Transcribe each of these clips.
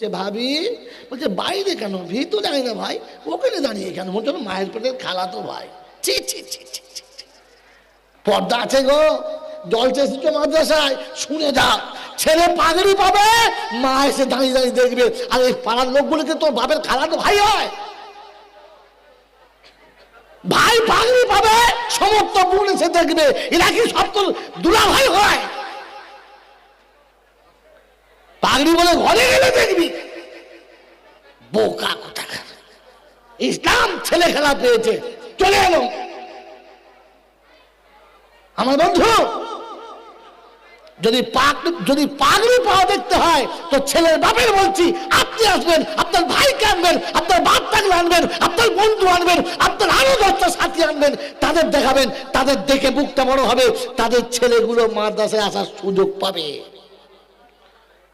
যে ভাবি বলছে বাইরে কেন ভিতরে যাই না ভাই, ওখানে দাঁড়িয়ে কেন? বলছে মায়ের পেটের খালা তো ভাই। ছি ছি ছি ছি ছি ছি। পর্দা আছে গো, জলসে এসেছো মাদ্রাসায়, শুনে যাও। ছেলে পাগড়ি পাবে, মা এসে দাঁড়িয়ে দাঁড়িয়ে দেখবে। আর এই পাড়ার লোকগুলোকে তোর বাপের খালা তো ভাই হয়। ভাই পাগড়ি পাবে, সমস্ত বোন এসে দেখবে। এরা কি সব তোর দুলা ভাই হয়? পাগড়ি বলে ঘরে গেলে দেখবি। বোকা কোথাকার। ইসলাম ছেলে খেলা পেয়েছে, চলে এলো। আমার বন্ধু, যদি পাগড়ি পাওয়া দেখতে হয় তো ছেলের বাপের বলছি, আপনি আসবেন, আপনার ভাইকে আনবেন, আপনার বাপ থাকলে আনবেন, আপনার বন্ধু আনবেন, আপনার আরো 10টা সাথী আনবেন, তাদের দেখাবেন। তাদের দেখে বুকটা বড় হবে, তাদের ছেলেগুলো মাদ্রাসায় আসার সুযোগ পাবে।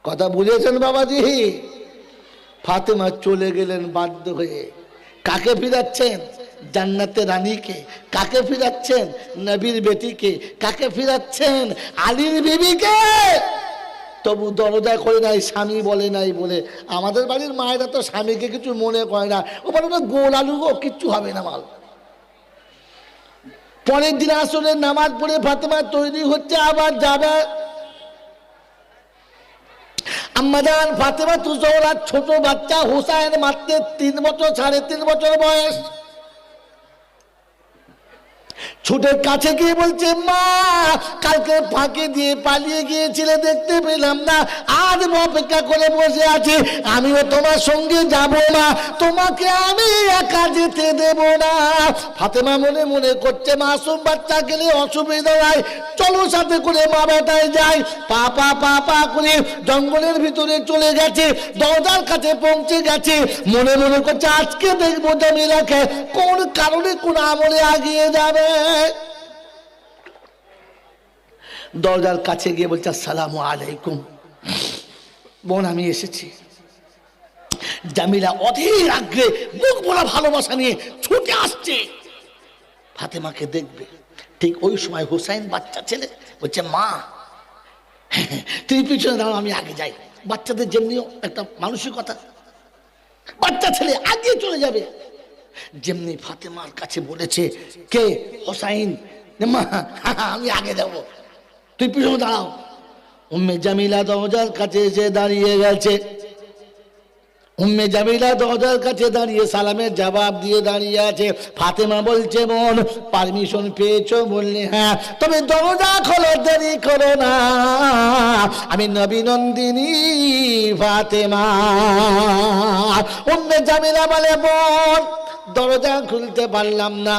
কথা বুঝেছেন বাবাজি? ফাতেমা চলে গেলেন বাধ্য হয়ে। কাকে ফিরাচ্ছেন? জান্নাতের রানীকে। কাকে ফিরাচ্ছেন? নবীর বেটিকে। কাকে ফিরাচ্ছেন? আলীর বিবিকে। তবু দরজা করে নাই, স্বামী বলে নাই বলে। আমাদের বাড়ির মায়েরা তো স্বামীকে কিছু মনে করে না, ও বলে না গোল আলু গো, কিচ্ছু হবে না মাল। পরের দিন আসলে নামাজ পড়ে ফাতেমা তৈরি হচ্ছে, আবার যাবে। আম্মাজান ফাতেমা তুজোরা ছোট বাচ্চা হুসাইন মাত্র 3 বছর 3.5 বছর বয়স। ছুটে কাছে গিয়ে বলছে, মা কালকে ফাঁকে দিয়ে পালিয়ে গিয়েছিলে, দেখতে পেলাম না, আজ অপেক্ষা করে বসে আছি, আমিও তোমার সঙ্গে যাব না, তোমাকে আমি একা যেতে দেব না। ফাতেমা মনে মনে করছে, মাসুম বাচ্চা গেলে অসুবিধা নাই, চলো সাথে করে মা বেটায় যাই। পা পা পা পা করে জঙ্গলের ভিতরে চলে গেছে, দরজার কাছে পৌঁছে গেছে। মনে মনে করছে, আজকে দেখবো জামিলাকে কোন কারণে কোন আমলে আগিয়ে যাবে। দরজার কাছে গিয়ে বলছে, আসসালামু আলাইকুম বোন, আমি এসেছি। জামিলা অধীর আগ্রহে মুখ ভরা ভালোবাসা নিয়ে ছুটে আসছে ফাতেমাকে দেখবে। ঠিক ওই সময় হুসাইন বাচ্চা ছেলে বলছে, মা তুমি পিছনে দাঁড়াও, আমি আগে যাই। বাচ্চাদের যেমনিও একটা মানসিকতা, বাচ্চা ছেলে আগে চলে যাবে। যেমনি ফাতেমার কাছে বলেছে, কে? হুসাইন। মা আমি আগে যাব, তুই পিছনে দাঁড়াও। উম্মে জামিলা দরজার কাছে এসে দাঁড়িয়ে গেছে। উম্মে জামিলা দরজার কাছে দাঁড়িয়ে সালামের জবাব দিয়ে দাঁড়িয়ে আছে। ফাতেমা বলছে, বোন পারমিশন পেয়েছো? বললে হ্যাঁ। তবে দরজা খোলো, দেরি করো না, আমি নবী নন্দিনী ফাতেমা। উম্মে জামিলা বলে, বোন দরজা খুলতে পারলাম না।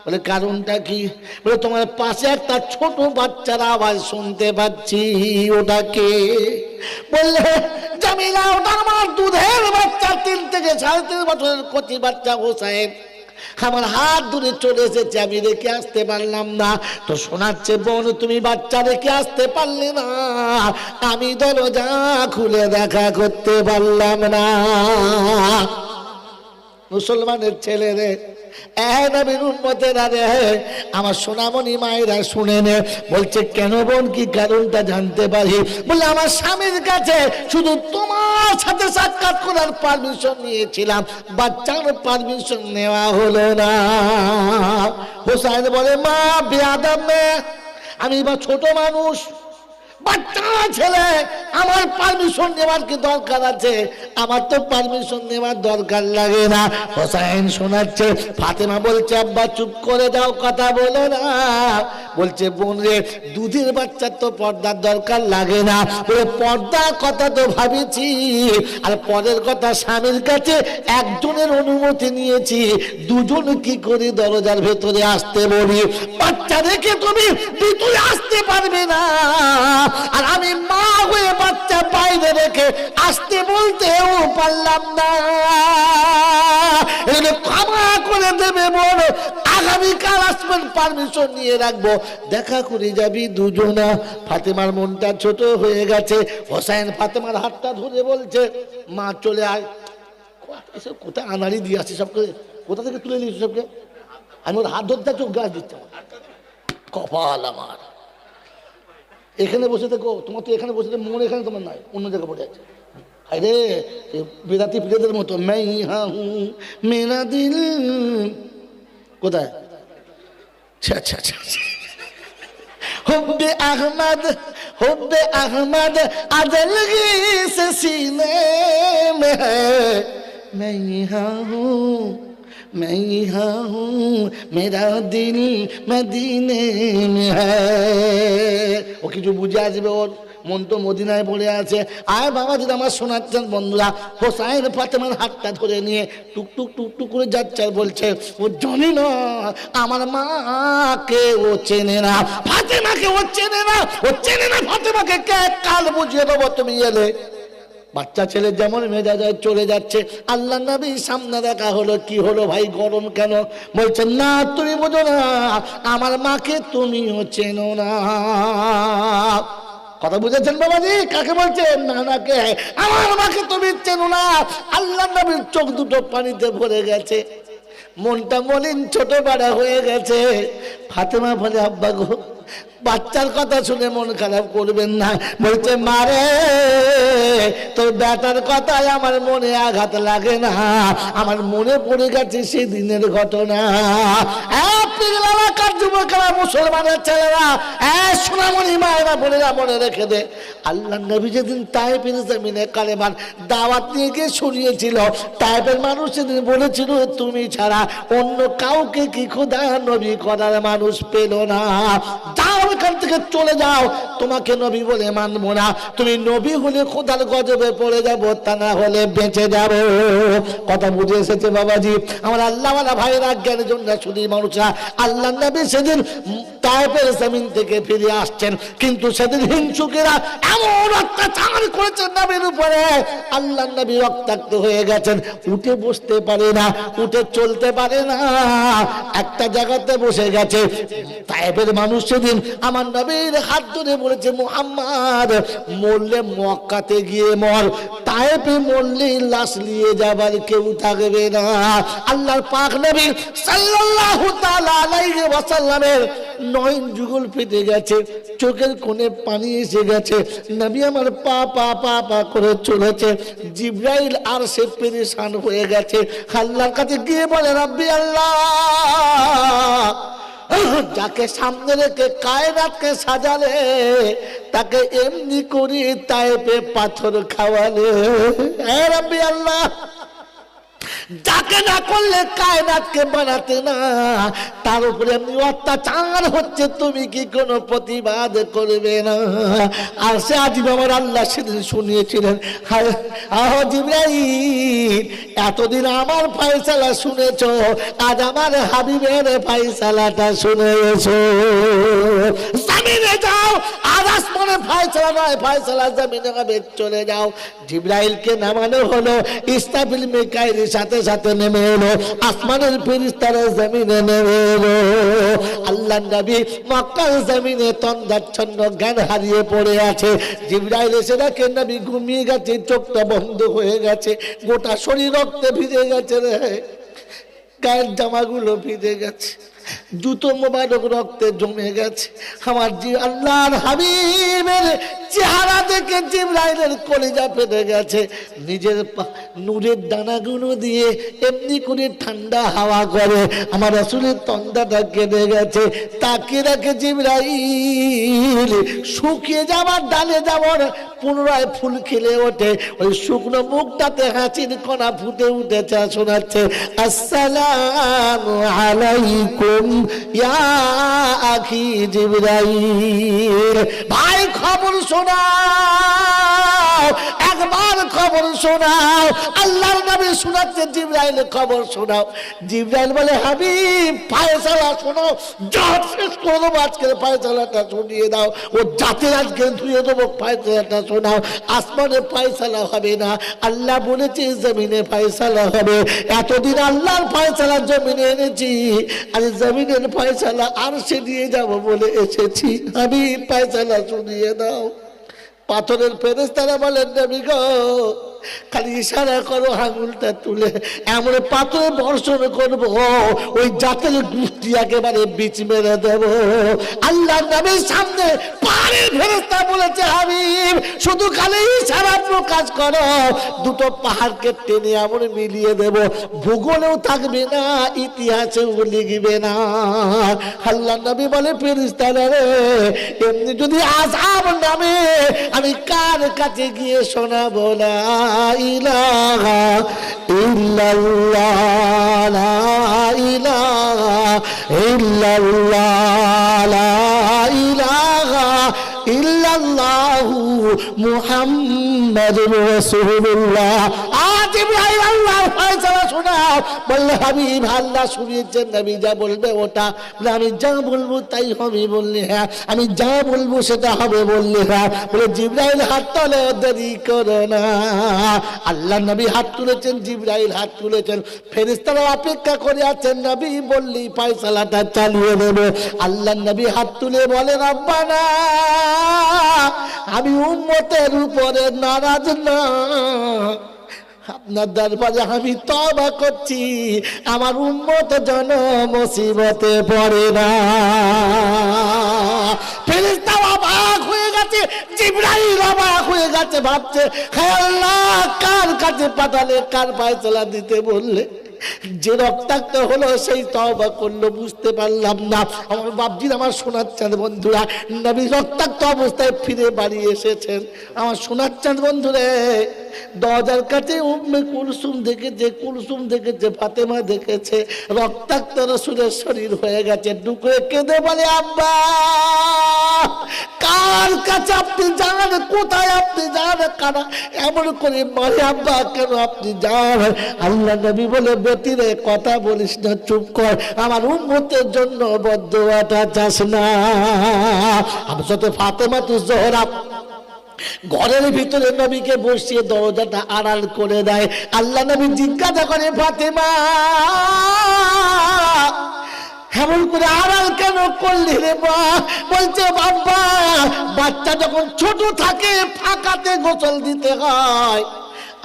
বলে কারণটা কি? বলে তোমার পাশে একটা ছোট বাচ্চার আওয়াজ শুনতে পাচ্ছি, ওটা কে? বললে জামিলা, ওটা আমার দুধের বাচ্চা, 3 থেকে 3.5 বছরের কচি বাচ্চা হুসাইন। আমার হাত ধরে চলে এসেছে, আমি রেখে আসতে পারলাম না। তো শোনাচ্ছে, বোন তুমি বাচ্চা রেখে আসতে পারলে না, আমি দরজা খুলে দেখা করতে পারলাম না। মুসলমানের ছেলে রে, আমার সোনামণি মায়েরা শুনে নে। বলছে, কেন বোন, কি কারণটা জানতে পারি? বলে আমার স্বামীর কাছে শুধু তোমার সাথে সাক্ষাৎ করার পারমিশন নিয়েছিলাম, বাচ্চার পারমিশন নেওয়া হলো না। হোসাইন বলে, মা বেয়াদব মেয়ে, আমি বা ছোট মানুষ, বাচ্চা ছেলে, আমার পারমিশন নেওয়ার কি দরকার আছে? আমার তো পারমিশন নেওয়ার দরকার লাগে না। হোসাইন শোনাচ্ছে। ফাতেমা বলছে, আব্বা চুপ করে দাও, কথা বলো না। বলছে, বোন রে, দুধের বাচ্চার তো পর্দার দরকার লাগে না। বলে, পর্দার কথা তো ভাবেছি, আর পরের কথা স্বামীর কাছে একজনের অনুমতি নিয়েছি, দুজন কি করে দরজার ভেতরে আসতে বলি? বাচ্চা রেখে তুমি ভিতরে আসতে পারবে না, আর আমি মা হয়ে বাচ্চা বাইরে রেখে আসতে বলতেও পারলাম না। ক্ষমা করে দেবে বোন, আগামীকাল আসবেন, পারমিশন নিয়ে রাখবো, দেখা করে যাবি দুজনা। ফাতেমার মনটা ছোট হয়ে গেছে। হোসাইন ফাতেমার হাতটা ধরে বলছে, মা চলে আয়। এসব কোথায় আনাড়ি দিয়ে আসছে সবকে, কোথা থেকে তুলে নিয়েছি সবকে? আমি ওর হাত ধরতে চোখ গাছ দিচ্ছে। কপাল আমার, এখানে বসে থেকো, তোমার তো এখানে বসে, মন এখানে তোমার নাই, অন্য জায়গায় পড়ে আছে। আরে বেদাতি পীরদের মতো मैं यहाँ हूँ मेरा दिल কোথায় अच्छा अच्छा अच्छा हुब्बे अहमद अदलगी से सीने में है मैं यहाँ हूँ मेरा दिल मदीने में है ও কিছু বুঝে আসবে ওর মন তো মদিনায় পড়ে আছে আয় বাবা যদি আমার শোনাচ্ছেন বন্ধুরা হোসাইন ফাতেমার হাতটা ধরে নিয়ে টুকটুক টুকটুক করে যাচ্ছে আর বলছে ও জানি না আমার মাকে ও চেনে না ফাতেমাকে ও চেনে না ফাতেমাকে কে কাল বুঝিয়ে দেবো তুমি এলে বাচ্চা ছেলে যেমন মেজাজায় চলে যাচ্ছে আল্লাহ নবী সামনে দেখা হলো কি হলো ভাই গরম কেন বলছেন না তুমি বোঝো না আমার মাকে তুমিও চেনো না কথা বুঝেছেন বাবাজি কাকে বলছেন নানাকে আমার মাকে তুমি চেনো না আল্লাহ নবীর চোখ দুটো পানিতে ভরে গেছে মনটা মলিন ছোট বড় হয়ে গেছে ফাতেমা বলে আব্বা গো বাচ্চার কথা শুনে মন খারাপ করবেন না বলছে মারে তোর বেটার কথায় আমার মনে আঘাত লাগে না আমার মনে পড়ে গেছে সেই দিনের ঘটনা যুবকেরা মুসলমানের ছেলেরা সোনামণি মায়েরা বোনেরা মনে রেখে দে আল্লাহ নবী যেদিন তায়েফের জমিনে কালেমার দাওয়াত নিয়ে গিয়ে শুনিয়েছিল তায়েফের মানুষ সেদিন বলেছিল তুমি ছাড়া অন্য কাউকে কি খোদা নবী করার মানুষ পেল না যাও এখান থেকে চলে যাও তোমাকে নবী বলে মানবো না তুমি নবী হলে খোদার গজবে পড়ে যাবো তা না হলে বেঁচে যাবো কথা বুঝে এসেছে বাবাজি আমার আল্লাহওয়ালা ভাইয়েরা জ্ঞানের জন্য শুধু মানুষরা আল্লাহ নবী সেদিন তায়েফের জমিন থেকে ফিরে আসছেন কিন্তু সেদিন হিংসুকেরা এমন অত্যাচার করেছেন নবীর উপরে আল্লাহ নবী রক্তাক্ত হয়ে গেছেন উঠে বসতে পারে না উঠে চলতে পারে না একটা জায়গাতে বসে গেছে তায়েফের মানুষ সেদিন আমার নবীর হাত ধরে বলেছে মুহাম্মদ মরলে মক্কাতে গিয়ে মর তায়েফে মরলে লাশ নিয়ে যাবার কেউ থাকবে না আল্লাহর পাক নবী সাল্লাল্লাহু তাআলা আলাইহি ওয়াসাল্লামের নয়ন যুগল ফেটে গেছে চোখের কোণে পানি এসে গেছে নবী আমার পা পা পা পা করে চলেছে জিবরাইল আর সে পেরেশান হয়ে গেছে আল্লাহর কাছে গিয়ে বলে রাব্বি আল্লাহ যাকে সামনে রেখে কায়নাতকে সাজালে তাকে এমনি করে তায়েফে পাথর খাওয়ালে হে রাব্বি আল্লাহ যাকে না করলে কায়নাতকে বানাতে না তার উপরে এমনি অত্যাচার হচ্ছে তুমি কি কোনো প্রতিবাদ করবে না আর সে আজীব আমার আল্লাহ সেদিন শুনিয়েছিলেন জিবরাইল এতদিন আমার ফয়সালা শুনেছো আজ আমার হাবিবের ফয়সালাটা শুনেছো জমিনে যাও আর আসমানে ফয়সালা নয় ফয়সালা জমিনে হবে চলে যাও জিবরাইলকে নামানো হলো ইসরাফিল মিকাইলের সাথে সাথে নেমে এলো আসমানের ফেরেশতারা জমিনে নেমে এলো আল্লাহ নবী মক্কার জমিনে তন্দ্রাচ্ছন্ন জ্ঞান হারিয়ে পড়ে আছে জিবরাইল এসে দেখে নবী ঘুমিয়ে গেছে চোখটা বন্ধ হয়ে গেছে গোটা শরীর রক্তে ভিজে গেছে রে গায়ের জামাগুলো ভিজে গেছে জুতো মোবারক রক্তে জমে গেছে আমার আল্লাহর হাবিবের চেহারা দেখে জিবরাইলের কলিজা ফেটে গেছে নিজের নূরের দানাগুলো দিয়ে এমনি করে ঠান্ডা হাওয়া করে আমার রাসূলের তন্দাটা কেটে গেছে তাকে দেখে জিবরাইল শুকিয়ে যাবার ডালে যাবার পুনরায় ফুল খেলে ওঠে ওই শুকনো মুখটাতে হাসির কণা ফুটে উঠেছে শোনাচ্ছে আসসালামু আলাইকুম ইয়া আখি জিবরাইল ভাই খবর শোনাও একবার খবর শোনাও আল্লাহর নবী শোনাচ্ছে জিবরাইল খবর শোনাও জিবরাইল বলে হাবিব ফয়সালা শোনো জাত শেষ করে দেবো আজকের ফয়সালাটা শুনিয়ে দাও ও জাতের আজকে ধুয়ে দেবো ফয়সালাটা শোনাও আসমানে ফয়সালা হবে না আল্লাহ বলেছে জমিনে ফয়সালা হবে এতদিন আল্লাহর ফয়সালা জমিনে এনেছি আর জমিনের ফয়সালা আর সে দিয়ে যাব বলে এসেছি আমি ফয়সালা শুনিয়ে দাও পাথরের ফেরেশতারা বলেন নবী গো খালি ইশারা করো আঙুলটা তুলে এমন পাথরে বর্ষণ করবো ওই জাতের গুষ্টি একেবারে বিচ মেরে দেবো। আল্লাহ নবীর সামনে পাহাড়ের ফেরেশতা বলেছে, হাবিব শুধু খালি ইশারা প্রকাশ করো, দুটো পাহাড়কে টেনে এমন মিলিয়ে দেব, ভূগোলেও থাকবে না, ইতিহাসেও লিখবে না। আল্লাহ নবী বলে, ফেরেশতারা রে, এমনি যদি আযাব নামে আমি কার কাছে গিয়ে শোনাবো লা ইলাহা ইল্লাল্লাহ, লা ইলাহা ইল্লাল্লাহ, লা ইলাহা ইল্লাল্লাহু মুহাম্মাদুর রাসূলুল্লাহ। আজ ইব্রাহিম আল্লাহর ফয়সালা শোনাও। বললে, হাবিব আল্লাহ শুনিয়েছেন, নবী যা বলবে ওটা। বলে, আমি যা বলবো তাই হবে। বললে, হ্যাঁ আমি যা বলবো সেটা হবে। বললে, হ্যাঁ। বলে, জিবরাইল হাত তোলো, দেরি করো না। আল্লাহ নবী হাত তুলেছেন, জিবরাইল হাত তুলেছেন, ফেরেশতারা অপেক্ষা করে আছেন, নবী বললেই ফয়সালাটা চালিয়ে দেবে। আল্লাহ নবী হাত তুলে বলেন, রব্বানা আমি উম্মতের উপরে নারাজ না, আপনার দরবারে আমি তওবা করছি, আমার উম্মত যেন মুসিবতে পড়ে না। ফেরেশতা অবাক হয়ে গেছে, জিবরাইল অবাক হয়ে গেছে, ভাবছে, হায় আল্লাহ কার কাছে পাঠালে, কার ফয়সালা দিতে বললে। যে রক্তাক্ত হলো সেই তওবা করলো, বুঝতে পারলাম না। আমার বাপজি, আমার সোনার চাঁদ বন্ধুরা, নবী রক্তাক্ত অবস্থায় ফিরে বাড়ি এসেছেন। আমার সোনার চাঁদ বন্ধুরে, দরজার কাছে উম্মে কুলসুম দেখেছে, কুলসুম দেখেছে, ফাতেমা দেখেছে, রক্তাক্ত রাসূলের শরীর হয়ে গেছে। ডুকরে কেঁদে বলে, আব্বা কার কাছে আপনি যান, কোথায় আপনি যান, কারা এমন করে বলে, আব্বা কেন আপনি যান? আল্লাহ নবী বলে, বেটিরে কথা বলিস না, চুপ কর, আমার উম্মতের জন্য বদদুয়াটা চাস না। আমার সাথে ফাতেমা তু জোহরা ঘরের ভিতরে নবীকে বসিয়ে দরজাটা আড়াল করে দেয়। আল্লাহ নবী জিজ্ঞাসা করে, ফাতেমা এমন করে আড়াল কেন করলি রে মা? বলছে, বাবা বাচ্চা যখন ছোট থাকে ফাঁকাতে গোসল দিতে হয়,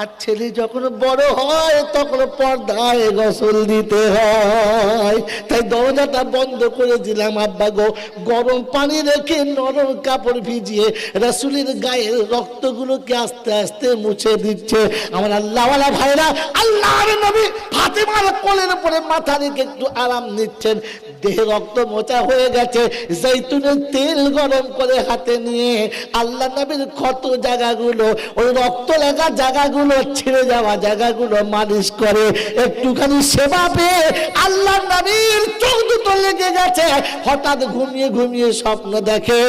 আর ছেলে যখন বড় হয় তখন পর্দায় গোসল দিতে হয়, তাই দরজাটা বন্ধ করে দিলাম আব্বা গো। গরম পানি রেখে নরম কাপড় ভিজিয়ে রাসূলের গায়ের রক্তগুলোকে আস্তে আস্তে মুছে দিচ্ছে। আমার আল্লাহওয়ালা ভাইরা, আল্লাহর নবী ফাতেমার কোলের উপরে মাথা রেখে একটু আরাম নিচ্ছেন। দেহে রক্ত মোচা হয়ে গেছে, জৈতুনের তেল গরম করে হাতে নিয়ে আল্লাহ নবীর ক্ষত জায়গাগুলো, ওই রক্ত লাগা জায়গাগুলো, ছিঁড়ে যাওয়া জায়গাগুলো মালিশ করে। একটুখানি সেবা পেয়ে আল্লাহ নবীর চোখ দুটো লেগে গেছে। হঠাৎ ঘুমিয়ে ঘুমিয়ে স্বপ্ন দেখে,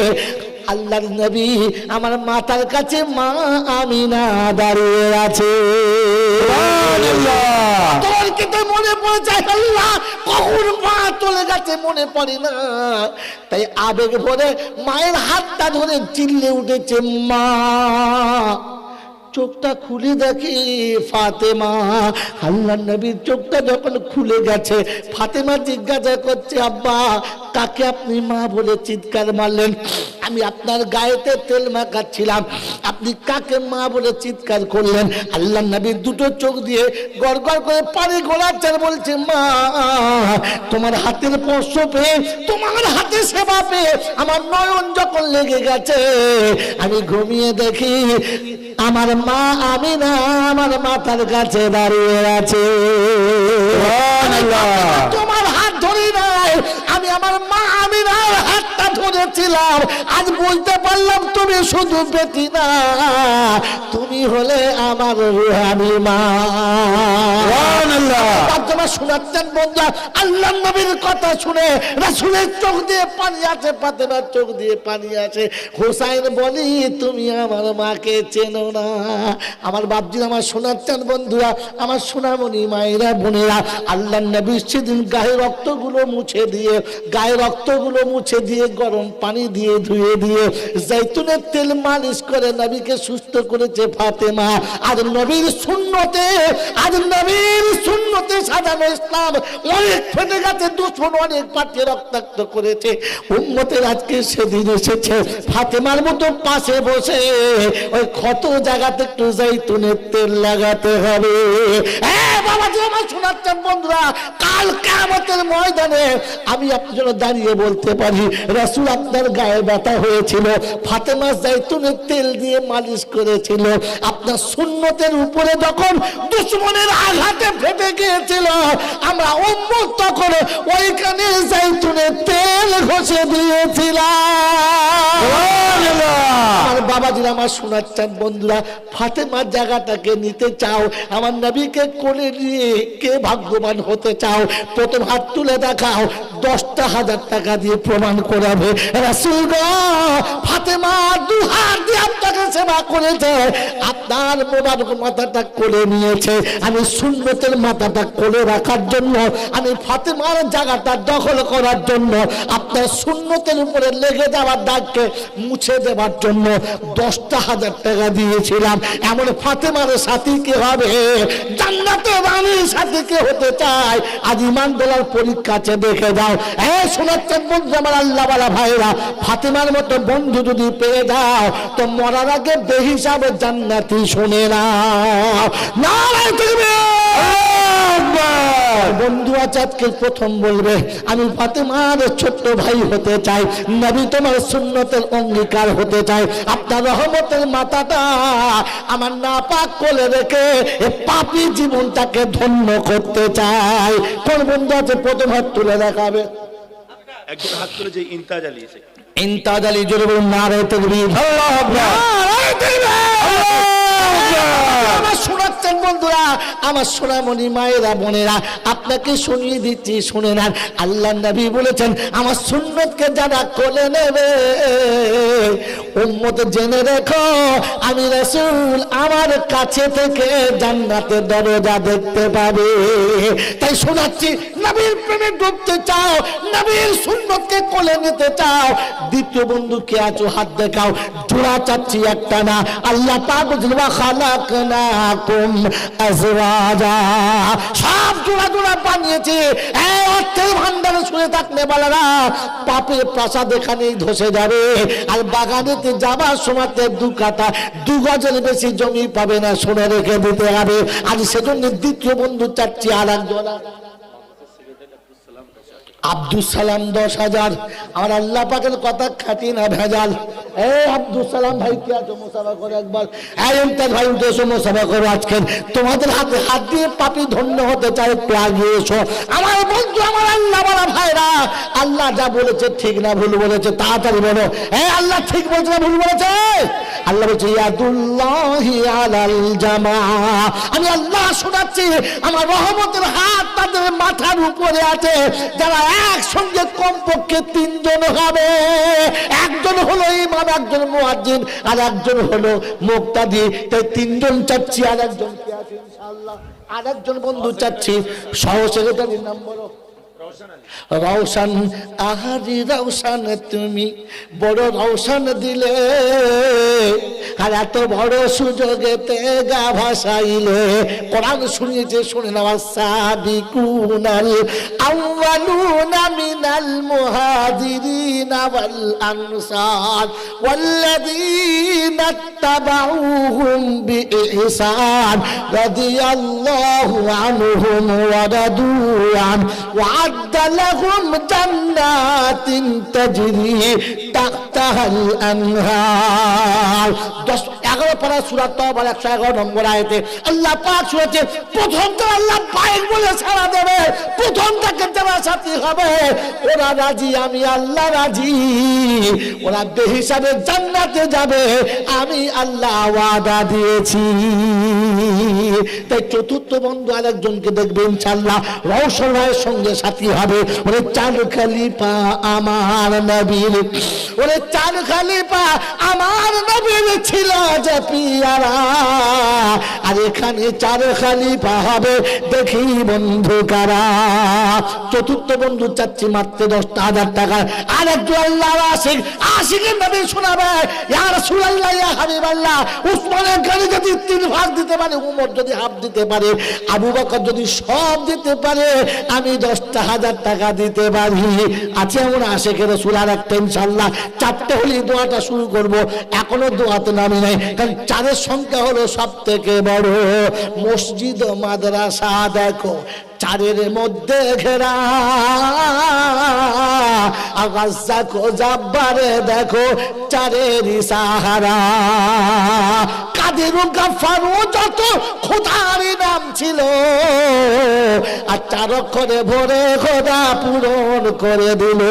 আল্লাহর নবী আমার মাথার কাছে মা আমিনা দাঁড়িয়ে আছে। মনে পড়ে যায়, আল্লাহ কখন মা চলে গেছে মনে পড়ে না। তাই আবেগ ভরে মায়ের হাতটা ধরে চিল্লে উঠেছে, মা। চোখটা খুলে দেখি ফাতেমা। আল্লাহ নবীর চোখটা যখন খুলে গেছে, ফাতেমা জিজ্ঞাসা করছে, আব্বা কাকে আপনি মা বলে চিৎকার মারলেন? আমি আপনার গায়েতে তেল মাখাচ্ছিলাম, আপনি কাকে মা বলে চিৎকার করলেন? আল্লাহ নবীর দুটো চোখ দিয়ে গড়গড় করে পানি গড়াচ্ছেন, বলছে, মা তোমার হাতের স্পর্শ পেয়ে, তোমার হাতে সেবা পেয়ে আমার নয়ন যখন লেগে গেছে, আমি ঘুমিয়ে দেখি আমার মা আমিনা আমার মাথার কাছে দাঁড়িয়ে আছে। তোমার হাত ধরি নাই, আমি আমার মা আমিনার হাতটা ধরেছিলাম। আজ বুঝতে পারলাম তুমি শুধু বেটি না, তুমি হলে আমার রুহানি মা। শোনাচ্ছেন বন্ধুরা, আল্লাহ নবীর কথা শুনে রাসূলের চোখ দিয়ে পানি আছে, ফাতেমার চোখ দিয়ে পানি আছে। হোসাইন বলি, তুমি আমার মাকে চেনো না? আমার বাপজি, আমার শোনাচ্ছেন বন্ধুরা, আমার সোনামণি মায়েরা বোনেরা, আল্লাহ নবী সেদিন গায়ে রক্তগুলো মুছে দিয়ে গরম গরম পানি দিয়ে ধুয়ে দিয়ে জৈতুনের তেল মালিশ করে নবীকে সুস্থ করেছে ফাতেমা। আর নবীর সুন্নতে সাজানো ইসলাম অনেক ফেটে গেছে, দুশ্মন অনেক পাঠিয়ে রক্তাক্ত করেছে। উম্মতের আজকে সেদিন এসেছে ফাতেমার মতো পাশে বসে ওই ক্ষত জায়গাতে একটু জৈতুনের তেল লাগাতে হবে। বাবাজি আমার শোনাচ্ছেন বন্ধুরা, কাল কিয়ামতের ময়দানে আমি আপনার জন্য দাঁড়িয়ে বলতে পারি রাসূল আপনার গায়ে ব্যথা হয়েছিল, ফাতেমা জৈতুনের তেল দিয়ে মালিশ করেছিল। আপনার সুন্নতের উপরে যখন দুশমনের আঘাতে ফেটে গিয়েছিল আমরা উম্মত তখন ওইখানে জৈতুনের তেল ঘষে দিয়েছিলাম। আমার বাবাজিরা আমার শোনাচ্ছেন বন্ধুরা, ফাতেমার জায়গাটাকে নিতে চাও, আমার নবীকে কোলে নিয়ে কে ভাগ্যবান হতে চাও? প্রথম হাত তুলে দেখাও, 10,000 টাকা দিয়ে প্রমাণ করাবে রাসূল গো ফাতেমা দুহাত দিয়ে আপনাকে সেবা করেছে, আপনার মোবারক মাথাটা কোলে নিয়েছে। আমি সুন্নতের মাথাটা কোলে রাখার জন্য, আমি ফাতেমার জায়গাটা দখল করার জন্য, আপনার সুন্নতের উপরে লেগে যাওয়ার দাগকে মুছে দেওয়ার জন্য 10,000 টাকা দিয়েছিলাম। এমন ফাতেমার সাথী কে হবে? জান্নাতে রানীর সাথী কে হতে চায়? আজ ইমান দোলার পরীক্ষাতে দেখে দাও। শোনাচ্ছেন বন্ধু আমার আল্লাহওয়ালা ভাইরা, ফাতেমার মতো বন্ধু যদি পেয়ে যাও তো মরার আগে বেহিসাবে জান্নাতি শুনে নাও। নারায়ে তাকবীর। বন্ধু আজকে প্রথম বলবে আমি ফাতেমার ছোট্ট ভাই হতে চাই, নবী তোমার সুন্নতের অঙ্গীকার হতে চাই, আপনার রহমতের মাথাটা আমার নাপাক কোলে রেখে পাপী জীবনটাকে ধন্য করতে চাই। কোন বন্ধু আছে প্রথম হাত তুলে দেখাবে? একজন হাত তুলে যে ইন্তাজ আলী এসে ইন্তাজ আলী জোরে বলুন নারায়ে তাকবীর। আল্লাহু আকবার, নারায়ে তাকবীর। আমার শোনাচ্ছেন বন্ধুরা, আমার সোনামণি মায়েরা বোনেরা, আপনাকে শুনিয়ে দিচ্ছি শুনে নেন। আল্লাহ নবী বলেছেন আমার সুন্নতকে যারা কোলে নেবে উম্মত জেনে রেখো আমি রাসূল আমার কাছে থেকে জান্নাতের দরজা দেখতে পাবে। তাই শোনাচ্ছি, নবীর প্রেমে ডুবতে চাও, নবীর সুন্নতকে কোলে নিতে চাও, দ্বিতীয় বন্ধু কে আছো হাত দেখাও। জোড়া চাচ্ছি একটা না, আল্লাহ পাক বলেন ওয়া খালাকনাকুম আজওয়াজা, সব জোড়া জোড়া বানিয়েছে। এই অর্থের ভান্ডারে শুয়ে থাকলে বলারা পাপের প্রাসাদ এখানেই ধসে যাবে, আর বাগানেতে যাবার সময়তে 2 কাঠা 2 গজের বেশি জমি পাবে না, শুনে রেখে দিতে হবে। আর সেজন্য দ্বিতীয় বন্ধু চাচ্ছি আর এক জোড়া আব্দুল সালাম 10,000। আমার আল্লাহ পাকের কথা খাটি না ভেজাল। আব্দুল সালাম ভাই কে আছো মুসাফা করে একবার? ইমতাজ ভাই উঠে এসো মুসাফা করো। আজকে তোমাদের হাতে হাত দিয়ে পাপী ধন্য হতে চাই, একটু আগিয়ে এসো। আমার বন্ধু আমার আল্লাহ বলা ভাইরা, আল্লাহ যা বলেছে ঠিক না ভুল বলেছে তাড়াতাড়ি বলো। আল্লাহ ঠিক বলছে না ভুল বলেছে? আল্লাহ বলছে ইয়াদুল্লাহি আলাল জামাআ, আমি আল্লাহ শোনাচ্ছি আমার রহমতের হাত তাদের মাথার উপরে আছে যারা একসঙ্গে কমপক্ষে 3 জন হবে। একজন হলো ইমাম, একজন মুয়াজ্জিন, আর একজন হলো মুক্তাদি। তাই 3 জন চাচ্ছি। আর একজন কে আছে ইনশাআল্লাহ? আর একজন বন্ধু চাচ্ছি, সহ সেক্রেটারির নাম বলো। রওশন আহারি রওশন, তুমি বড় রওশন দিলে, আর এত বড় সুযোগেতে গা ভাসাইলে। কোরআন শুনিয়েছে শুনে নাও। সাবিকুনাল আউয়ালুনা মিনাল মুহাজিরিনা ওয়াল আনসার ওয়াল্লাযীনা তাবাউহুম বিইহসান রাদিয়াল্লাহু আনহুম ওয়া রাদু আন وعد لهم جنات تجري تحتها الأنهار। 11 পারা সূরা তাওবার 111 নম্বর আয়াতে আল্লাহ পাক শুনেছে প্রথমটা আল্লাহ পাক বলে ছাড়া দেবে, প্রথমটাকে যারা সাথী হবে ওরা রাজি, আমি আল্লাহ রাজি, ওরা বেহিসাবে জান্নাতে যাবে, আমি আল্লাহ ওয়াদা দিয়েছি। তাই চতুর্থ বন্ধু আরেকজনকে দেখবে ইনশাআল্লাহ, রওশন ভাইয়ের সঙ্গে সাথী হবে। ওরে 4 খলিফা আমার নবীর, ওরে 4 খলিফা আমার নবীর ছিল যে পিয়ারা, আর এখানে 4 খলিফা হবে, দেখি বন্ধু কারা। চতুর্থ বন্ধু চাচ্ছি মাত্র 10,000 টাকা। আর একটু আল্লাহর আশিকের নবী শোনাবে, ইয়া রাসূলুল্লাহ, ইয়া হাবিবাল্লাহ, উসমানের গাড়ি যদি 3 ভাগ দিতে পারে, উমর যদি হাফ দিতে পারে, আবু বকর যদি সব দিতে পারে, আমি 10,000 টাকা দিতে পারি। আছে এমন আশিকের রাসূল? আর একটা ইনশাআল্লাহ 4টে হলে দোয়াটা শুরু করব। এখনো দোয়াতে নামি নাই, কারণ 4-এর সংখ্যা হলো সব থেকে বড়। মসজিদ মাদ্রাসা দেখো 4-এর মধ্যে ঘেরা, আগাজা কো জাব্বারে দেখো 4-এরই সাহারা। কাদের গাফারু যত খোদারই নাম ছিল, আর 4 অক্ষরে ভরে খোদা পূরণ করে দিল।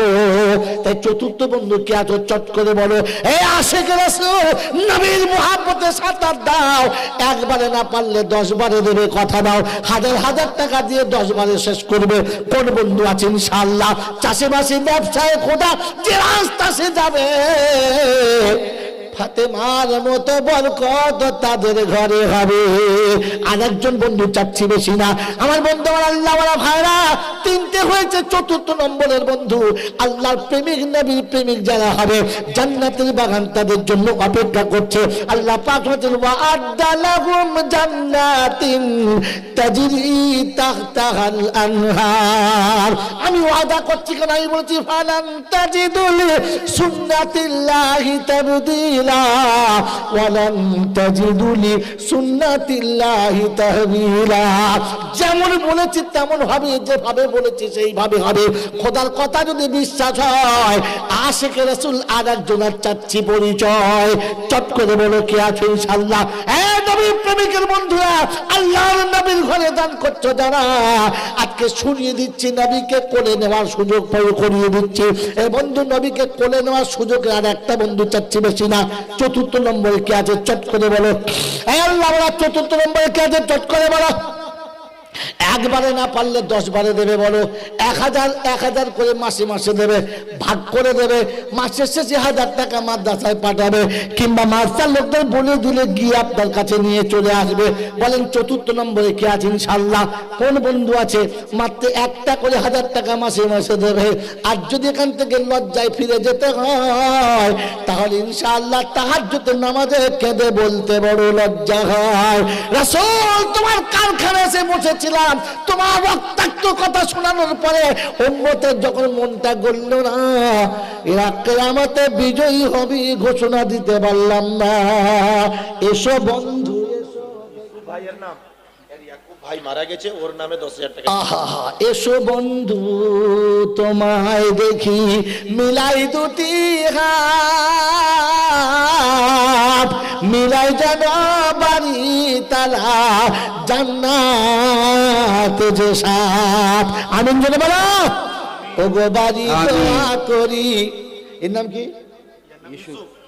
তাই চতুর্থ বন্ধু কে এত চট করে বলো, এই আশিকের রাসূল নবীর মুহাব্বতে সাঁতার দাও, একবারে না পারলে 10 বারে দেবে, কথা দাও। 1000 টাকা দিয়ে 10 বারে শেষ করবে। কোন বন্ধু আছে ইনশাআল্লাহ? চাষিবাসী ব্যবসায় খোদা যে রাস্তা সে যাবে, ফাতেমার মতো বরকত তাদের ঘরে হবে। আর একজন বন্ধু চাচ্ছি, বেশি না। আমার বন্ধু, আমার আল্লাহ ওয়ালা ভাইরা, 3টে হয়েছে। চতুর্থ নম্বরের বন্ধু আল্লাহর প্রেমিক, নবীর প্রেমিক যারা হবে, জান্নাতের বাগান তাদের জন্য অপেক্ষা করছে। আল্লাহ পাক বলেন, ওয়া আ'দ্দা লাহুম জান্নাতিন তাজরি তাহতাহাল আনহার। আমি ওয়াদা করছি, কেন আমি বলছি, ফালান তাজিদুল সুন্নাতিল্লাহি তাবদীলা ওয়ালান তাজিদু লিসুন্নাতিল্লাহি তাহবিলা। যেমন বলেছি তেমন হবে, যেভাবে বলেছি সেইভাবে হবে। খোদার কথা যদি বিশ্বাস হয়, আশিকের রাসূল আর একজনের চাচ্ছি পরিচয়। চট করে বলো, কে আছে ইনশাআল্লাহ? নবীর প্রেমিকের বন্ধুরা, আল্লাহর নবীর ঘরে দান করছো যারা, আজকে শুনিয়ে দিচ্ছি, নবীকে কোলে নেওয়ার সুযোগ করিয়ে দিচ্ছি। এই বন্ধু নবীকে কোলে নেওয়ার সুযোগ আর একটা বন্ধু চাচ্ছি, বেশি না। চতুর্থ নম্বরে কে আছে? চট করে বলো। আল্লাহ বলা, চতুর্থ নম্বরে কে আছে? চট করে বলো। একবারে না পারলে 10 বারে দেবে। বলো, 1000 করে মাসে মাসে দেবে, ভাগ করে দেবে। মাসের শেষে 1000 টাকা মাদ্রাসায় পাঠাবে, কিংবা মাদ্রাসার লোকদের বলে দিলে গিয়ে আপনার কাছে নিয়ে চলে আসবে। বলেন চতুর্থ নম্বরে কে আছে ইনশাআল্লাহ? কোন বন্ধু আছে? মাত্র 1টা করে 1000 টাকা মাসে মাসে দেবে। আর যদি এখান থেকে লজ্জায় ফিরে যেতে হয়, তাহলে ইনশাআল্লাহ তাহাজ্জুদের নামাজে কেঁদে বলতে বড় লজ্জা হয়, রাসূল তোমার কারখানায় এসে বসেছিলাম, তোমার রক্তাক্ত কথা শোনানোর পরে উম্মতের যখন মনটা গলল না, এরা কিয়ামতে বিজয়ী হবে ঘোষণা দিতে পারলাম না। এসো বন্ধু, এসো। ভাইয়ের নাম ইয়াকুব ভাই মারা গেছে, ওর নামে 10,000 টাকা। আহা, এসো বন্ধু তোমায় দেখি, মিলাই দুটি হাত, মিলাই যেন বাড়ি তালা, জান্নাত যে সাথ। আমিন জোরে বলো। ও গো বাড়ি দোয়া করি। এর নাম কি?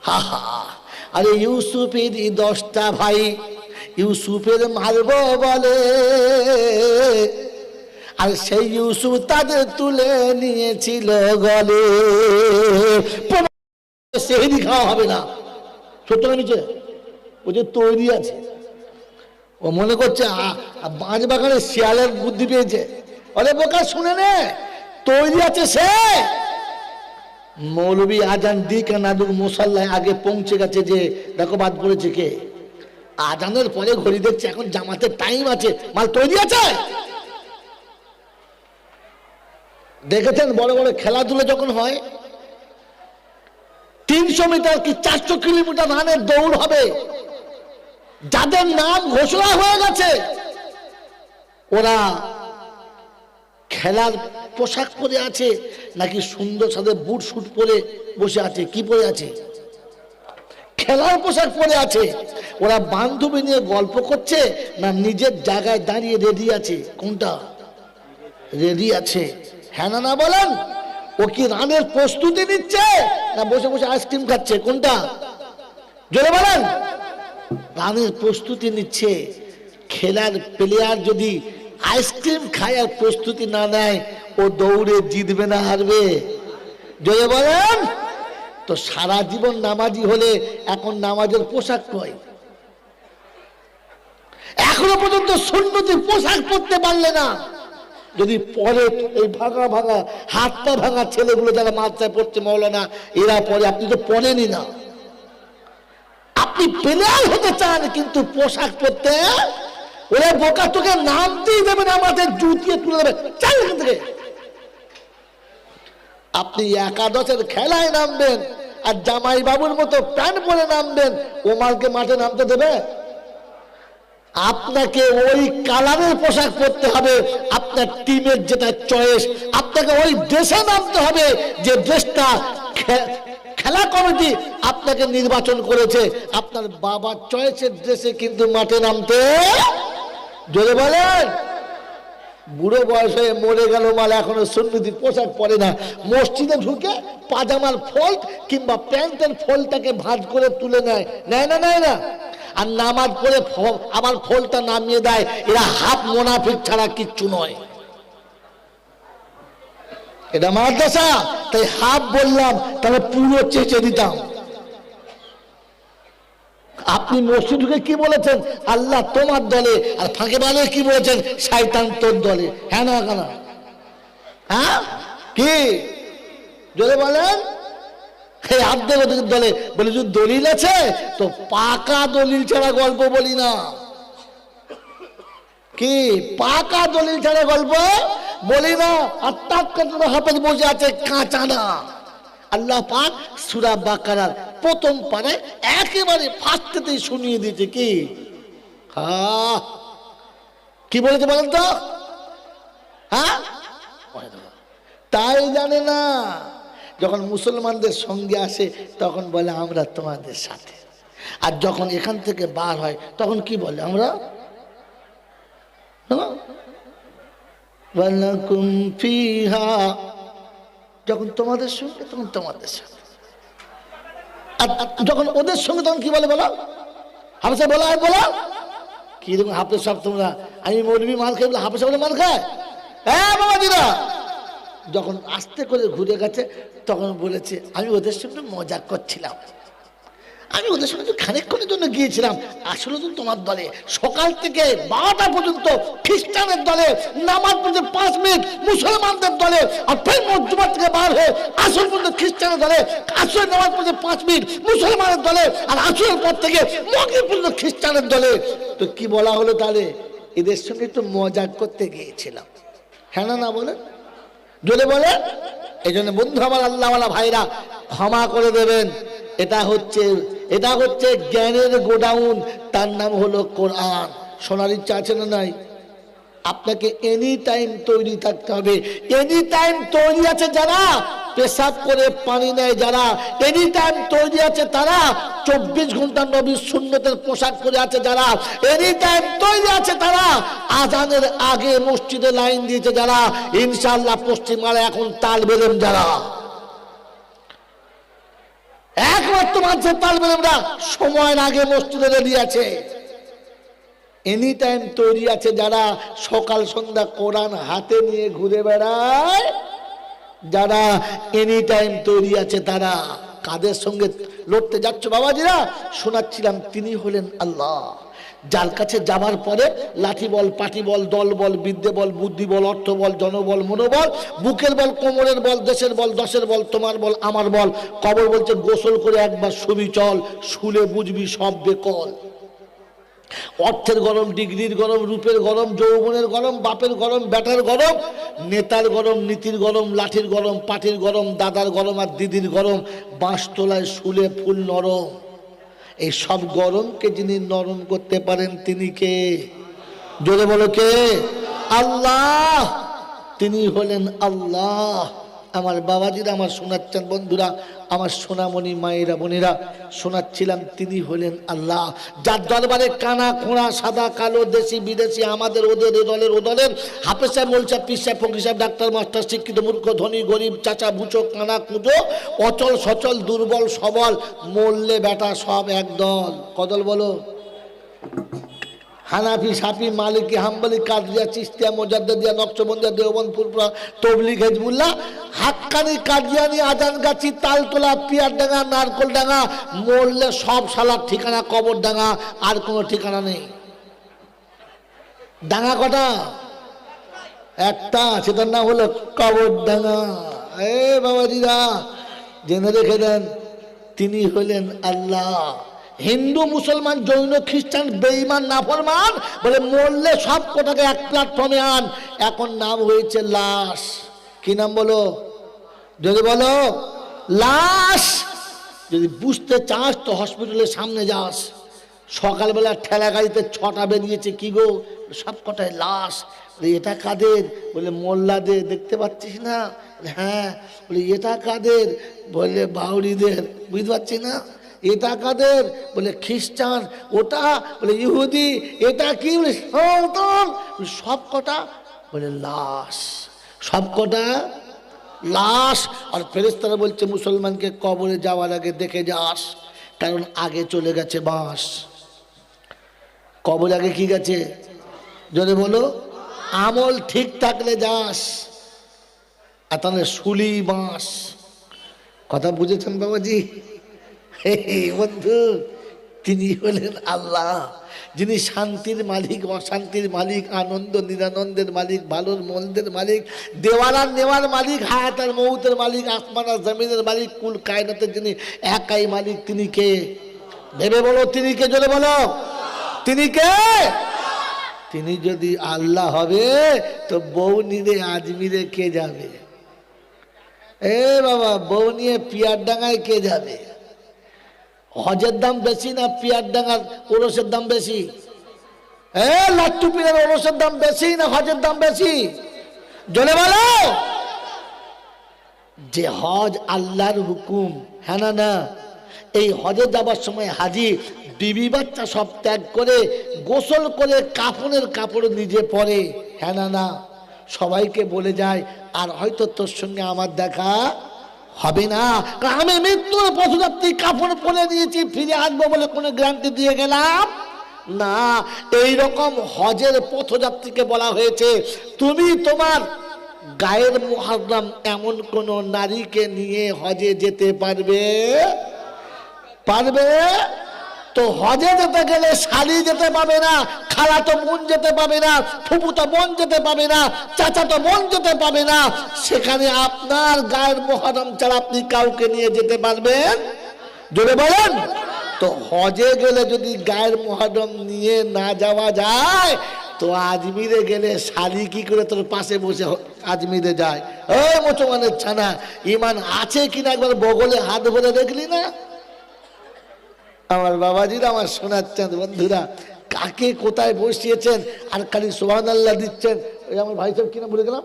হা হা। আরে ইউসুফের 10টা ভাই, ইউসুফের মারবো বলে, আর সেই ইউসুফ তাদের তুলে নিয়েছিল গলে। সেহরি খাওয়া হবে না, সত্য না নিচে? ও যে তৈরি আছে, ও মনে করছে বাঁশ বাগানে শিয়ালের বুদ্ধি পেয়েছে। অরে বোকা, শুনে নে, তৈরি আছে সে। মৌলবী আজান দিক না দুক মুসাল্লায় আগে পৌঁছে গেছে, যে দেখো বাদ পড়েছে কে। আজানের পরে ঘড়ি দেখছে, এখন জামাতের টাইম আছে, মাল তৈরি আছে। দেখেছেন বড় বড় খেলাধুলা যখন হয়, 300 মিটার কি 400 কিলোমিটার রানের দৌড় হবে, যাদের নাম ঘোষণা হয়ে গেছে, ওরা খেলার পোশাক পরে আছে নাকি সুন্দর সাথে বুট শুট পরে বসে আছে? কি পরে আছে? খেলার পোশাক পরে আছে। ওরা বান্ধবী নিয়ে গল্প করছে না নিজের জায়গায় দাঁড়িয়ে রেডি আছে? কোনটা? রেডি আছে। হ্যাঁ না বলেন? ও কি রানের প্রস্তুতি নিচ্ছে না বসে বসে আইসক্রিম খাচ্ছে? কোনটা? জোরে বলেন। রানের প্রস্তুতি নিচ্ছে। খেলার প্লেয়ার যদি আইসক্রিম খায় আর প্রস্তুতি না নেয়, ও দৌড়ে জিতবে না হারবে? জোরে বলেন। তো সারা জীবন নামাজি হলে এখন নামাজের পোশাক কয় এখনো পর্যন্ত সুন্নতি পোশাক পরতে পারলে না। যদি পরে এই ভাঙা ভাঙা হাত পা ভাঙা ছেলেগুলো যারা মাদ্রাসায় পড়ছে মৌলানা, এরা পরে, আপনি তো পড়েনি না। আপনি প্লেয়ার হতে চান কিন্তু পোশাক পরতে, ওরা বোকা তোকে নামতেই দেবে না, আমাদের জুতিয়ে তুলে দেবে, চাল এখান থেকে। আপনি একাদশের খেলায় নামবেন আর জামাই বাবুর মতো প্যান্ট পরে নামবেন, ওমালকে মাঠে নামতে দেবে? আপনাকে ওই কালারের পোশাক পরতে হবে, আপনার টিমের যেটা চয়েস, আপনাকে ওই ড্রেসে নামতে হবে যে ড্রেসটা খেলা কমিটি আপনাকে নির্বাচন করেছে। আপনার বাবার চয়েসের ড্রেসে কিন্তু মাঠে নামতে, জোরে বলেন। বুড়ো বয়স হয়ে মরে গেল মাল, এখনো সুন্নতি পোশাক পরে না। মসজিদে ঢুকে পাজামার ফল্ট কিংবা প্যান্টের ফল্টটাকে ভাঁজ করে তুলে নেয়, নেয় না, নেয় না। আর নামাজ পড়ে আবার ফলটা নামিয়ে দেয়। এরা হাফ মুনাফিক ছাড়া কিচ্ছু নয়। এটা মাদ্রাসা, তাই হাফ বললাম, তাহলে পুরো চেঁচে দিতাম। আপনি মসজিদকে কি বলেছেন? আল্লাহ তোমার দলে, আর ফাঁকে বালে কি বলেছেন? শয়তান তোর দলে। হ্যাঁ না কেন? হ্যাঁ কি জোরে বলেন? দলে বলে যদি দলিল আছে তো পাকা দলিল ছাড়া গল্প বলি না। কি পাকা দলিল ছাড়া গল্প বলি না। আর হাফেজ বসে আছে কাঁচা না। আল্লাহ পাক সূরা বাকারার প্রথম পারে একেবারে ফার্স্টেতেই শুনিয়ে দিয়েছে কি, কি বলেছে বলেন তো? হ্যাঁ, তাই জানে না। যখন মুসলমানদের সঙ্গে আসে তখন বলে আমরা তোমাদের সাথে, আর যখন এখান থেকে বার হয় তখন কি বলে? আমরা ওয়ালাকুম ফিহা, যখন তোমাদের সঙ্গে তখন তোমাদের সাথে, আর যখন ওদের সঙ্গে তখন কি বলে বলো? হাফেজ বলা হয়, বলো কি রকম হাফেজ সব তোমরা, আমি মৌলবি মাল খাই বলে হাফেজ বলে মাল খায়? হ্যাঁ বাবাজিরা, যখন আস্তে করে ঘুরে গেছে তখন বলেছে আমি ওদের সঙ্গে মজা করছিলাম, আমি ওদের সঙ্গে খানিকক্ষণের জন্য গিয়েছিলাম, আসলে তো তোমার দলে সকাল থেকে 12টা পর্যন্ত খ্রিস্টানের দলে, নামাজ পড়তে 5 মিনিট মুসলমানদের দলে, আর ফের মধ্যবার থেকে বার হয়ে আসর পর্যন্ত খ্রিস্টানের দলে, আসরের নামাজ পড়তে 5 মিনিট মুসলমানের দলে, আর আসরের পর থেকে মাগরিব পর্যন্ত খ্রিস্টানের দলে। তো কি বলা হলো তাহলে? এদের সঙ্গে একটু মজা করতে গিয়েছিলাম। হ্যাঁ না, না বলে জোরে বলে। এই জন্য বন্ধু আমার, আল্লাহওয়ালা ভাইরা ক্ষমা করে দেবেন। এটা হচ্ছে জ্ঞানের গোডাউন, তার নাম হলো কোরআন। শোনার ইচ্ছা আছে না নাই? আপনাকে এনি টাইম তৈরি থাকতে হবে। এনি টাইম তৈরি আছে যারা পেশাব করে পানি নেয়, যারা এনি টাইম তৈরি আছে তারা 24 ঘন্টা নবীর সুন্নতের পোশাক পরে আছে, যারা এনি টাইম তৈরি আছে তারা আজানের আগে মসজিদে লাইন দিয়েছে, যারা ইনশাআল্লাহ পশ্চিমবাংলা এখন তালবে ইলম, যারা একমাত্র মানুষের তালবে ইলমরা সময়ের আগে মসজিদে রেডি আছে। এনি টাইম তৈরি আছে যারা সকাল সন্ধ্যা কোরআন হাতে নিয়ে ঘুরে বেড়ায়, যারা এনি টাইম তৈরি আছে তারা। কাদের সঙ্গে লড়তে যাচ্ছ বাবাজিরা? শোনাচ্ছিলাম, তিনি হলেন আল্লাহ, যার কাছে যাবার পরে লাঠি বল, পাটি বল, দল বল, বিদ্যে বল, বুদ্ধি বল, অর্থ বল, জনবল, মনোবল, বুকের বল, কোমরের বল, দেশের বল, দশের বল, তোমার বল, আমার বল। কবর বলছে গোসল করে একবার শুবি চল, শুলে বুঝবি সব বেকল। অর্থের গরম, ডিগ্রির গরম, রূপের গরম, যৌবনের গরম, বাপের গরম, বেটার গরম, নেতার গরম, নীতির গরম, লাঠির গরম, পাটির গরম, দাদার গরম আর দিদির গরম, বাঁশতলায় শুলে ফুল নরম। এই সব গরমকে যিনি নরম করতে পারেন তিনি কে? জোরে বলো কে? আল্লাহ। তিনি হলেন আল্লাহ। আমার বাবাজিরা, আমার শোনাচ্ছেন বন্ধুরা, আমার সোনামণি মায়েরা বোনেরা, শোনাচ্ছিলাম তিনি হলেন আল্লাহ, যার দরবারে কানা খোঁড়া, সাদা কালো, দেশি বিদেশি, আমাদের ওদের, এ দলের ও দলের, হাফেজ সাহেব, মোল সাহেব, পীর সাহেব, ফকির সাহেব, ডাক্তার, মাস্টার, শিক্ষিত, মূর্খ, ধনী, গরিব, চাচা, বুচো, কানা, কুঁজো, অচল সচল, দুর্বল সবল, মরলে বেটা সব একদল। কদল বলো? হানাফি, সাফি, মালিকি, হাম্বলি, কাদরিয়া, চিশতিয়া, মোজাদ্দেদিয়া, নকশবন্দিয়া, দেওবন্দ, ফুরফুরা, তবলিগ, হিজবুল্লাহ, হাক্কানি, কাদিয়ানি, আজানগাছি, তালতলা, পিয়ারডাঙ্গা, নারকলডাঙ্গা, মরলে সব শালার ঠিকানা কবরডাঙ্গা, আর কোনো ঠিকানা নেই। ডাঙা কটা? একটা, সেটার নাম হলো কবর ডাঙা। এ বাবাজিরা জেনে রেখে দেন, তিনি হলেন আল্লাহ। হিন্দু, মুসলমান, জৈন, খ্রিস্টান, বেঈমান, নাফরমান বলে মরলে সব কটাকে এক প্ল্যাটফর্মে আন। এখন নাম হয়েছে লাশ। কি নাম বলো? যদি বলো লাশ। যদি বুঝতে চাস তো হসপিটালের সামনে যাস, সকালবেলা ঠেলা গাড়িতে 6টা বেরিয়েছে, কি গো? সব কটায় লাশ। এটা কাদের? বলে মোল্লাদের। দেখতে পাচ্ছিস না? হ্যাঁ। বলে এটা কাদের? বলে বাউরিদের। বুঝতে পারছি না? এটা কাদের? বলে খ্রিস্টান। ওটা? বলে ইহুদি। এটা কি? বলে সনাতন। সব কটা? বলে লাশ। সব কটা লাশ। আর ফেরেশতারা বলছে মুসলমানকে কবরে যাওয়ার আগে দেখে যাস, কারণ আগে চলে গেছে বাঁশ। কবর আগে কি গেছে? যদি বলো আমল ঠিক থাকলে যাস, আর তাহলে শুলি বাঁশ। কথা বুঝেছেন বাবাজি? বন্ধু, তিনি হলেন আল্লাহ, যিনি শান্তির মালিক, অশান্তির মালিক, আনন্দ নিরানন্দের মালিক, ভালোর মন্দের মালিক, দেওয়ার আর নেওয়ার মালিক, হায়াত আর মৌতের মালিক, আসমান আর জমিনের মালিক, কুল কায়নাতের যিনি একাই মালিক। তিনি কে? ভেবে বলো, তিনি কে? জোরে বলো, তিনি কে? তিনি যদি আল্লাহ হবে তো বউ নিয়ে আজমিরে কে যাবে? এ বাবা, বউ নিয়ে পিয়ারডাঙ্গায় কে যাবে? হজের দাম বেশি না পিয়ারডাঙ্গার ওরসের দাম বেশি? লাট্টু পীরের ওরসের দাম বেশি না হজের দাম বেশি? জোরে বলো। যে হজ আল্লাহর হুকুম, হ্যাঁ না না? এই হজে যাবার সময় হাজি বিবি বাচ্চা সব ত্যাগ করে গোসল করে কাফনের কাপড় নিজে পরে, হ্যাঁ না না? সবাইকে বলে যায় আর হয়তো তোর সঙ্গে আমার দেখা হবে না, আমি মৃত্যুর পথযাত্রী কাপড় পরে নিয়েছি, ফিরে আসবো বলে কোনো গ্যারান্টি দিয়ে গেলাম না। এইরকম হজের পথযাত্রীকে বলা হয়েছে তুমি তোমার গায়ের মুহররম এমন কোন নারীকে নিয়ে হজে যেতে পারবে? পারবে তো হজে যেতে গেলে শালি যেতে পাবে না, খালাতো বোন যেতে পাবে না, ফুফুতো বোন যেতে পাবে না, চাচাতো বোন যেতে পাবে না। সেখানে আপনার গায়ের মুহররম ছাড়া আপনি কাউকে নিয়ে যেতে পারবেন? জোরে বলেন। তো হজে গেলে যদি গায়ের মুহররম নিয়ে না যাওয়া যায় তো আজমিরে গেলে শালি কি করে তোর পাশে বসে আজমিরে যায়? ওই মুসলমানের ছানা, ইমান আছে কিনা একবার বগলে হাত ভরে দেখলি না? আমার বাবাজিরা, আমার সোনার চাঁদ বন্ধুরা, কাকে কোথায় বসিয়েছেন আর খালি সুবহানাল্লাহ দিচ্ছেন। ওই আমার ভাই সাহেব কিনা বলে গেলাম,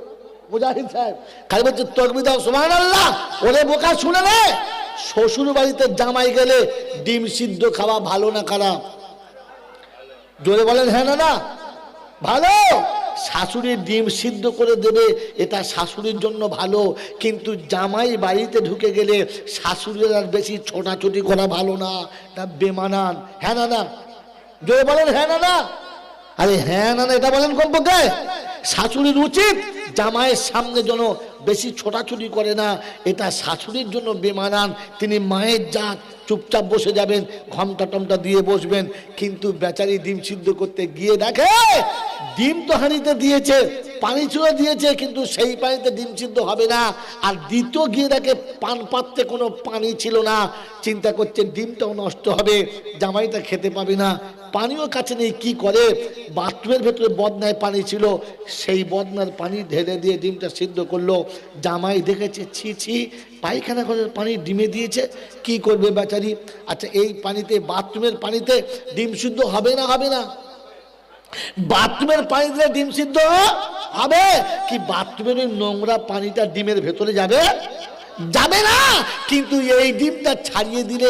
মুজাহিদ সাহেব, খালি বলছে তাকবীর দাও সুবহানাল্লাহ। ওরে বোকা, শুনে নে, শ্বশুর বাড়িতে জামাই গেলে ডিম সিদ্ধ খাওয়া ভালো না খারাপ? জোরে বলেন হ্যাঁ না না? ভালো। শাশুড়ির ডিম সিদ্ধ করে দেবে, এটা শাশুড়ির জন্য ভালো। কিন্তু জামাই বাড়িতে ঢুকে গেলে শাশুড়ির আর বেশি ছোটাছুটি করা ভালো না, তা বেমানান। হ্যাঁ না না? জোরে বলেন হ্যাঁ না না? আরে হ্যাঁ না না এটা বলেন কমপক্ষে। শাশুড়ির উচিত জামাইয়ের সামনে যেন বেশি ছোটাছুটি করে না, এটা শাশুড়ির জন্য বেমানান। তিনি মায়ের জাত, চুপচাপ বসে যাবেন, ঘমটা টমটা দিয়ে বসবেন। কিন্তু বেচারি ডিম সিদ্ধ করতে গিয়ে দেখে ডিম তো হাঁড়িতে দিয়েছে, পানি চুড়ে দিয়েছে, কিন্তু সেই পানিতে ডিম সিদ্ধ হবে না। আর দ্বিতীয় গিয়ে দেখে পান পাত্রে কোনো পানি ছিল না। চিন্তা করছে ডিমটাও নষ্ট হবে, জামাইটা খেতে পাবে না, পানিও কাছে নেই। কি করে? বাথরুমের ভেতরে বদনায় পানি ছিল, সেই বদনার পানি ঢেলে দিয়ে ডিমটা সিদ্ধ করলো। জামাই দেখেছে ছি ছি, পায়খানা ঘরের পানি ডিমে দিয়েছে, কি করবে বেচারি? আচ্ছা, এই পানিতে, বাথরুমের পানিতে ডিম সিদ্ধ হবে না? হবে না? বাথরুমের পানি দিলে ডিম সিদ্ধ হবে কি? বাথরুমের ওই নোংরা পানিটা ডিমের ভেতরে যাবে? যাবে না। কিন্তু এই ডিমটা ছাড়িয়ে দিলে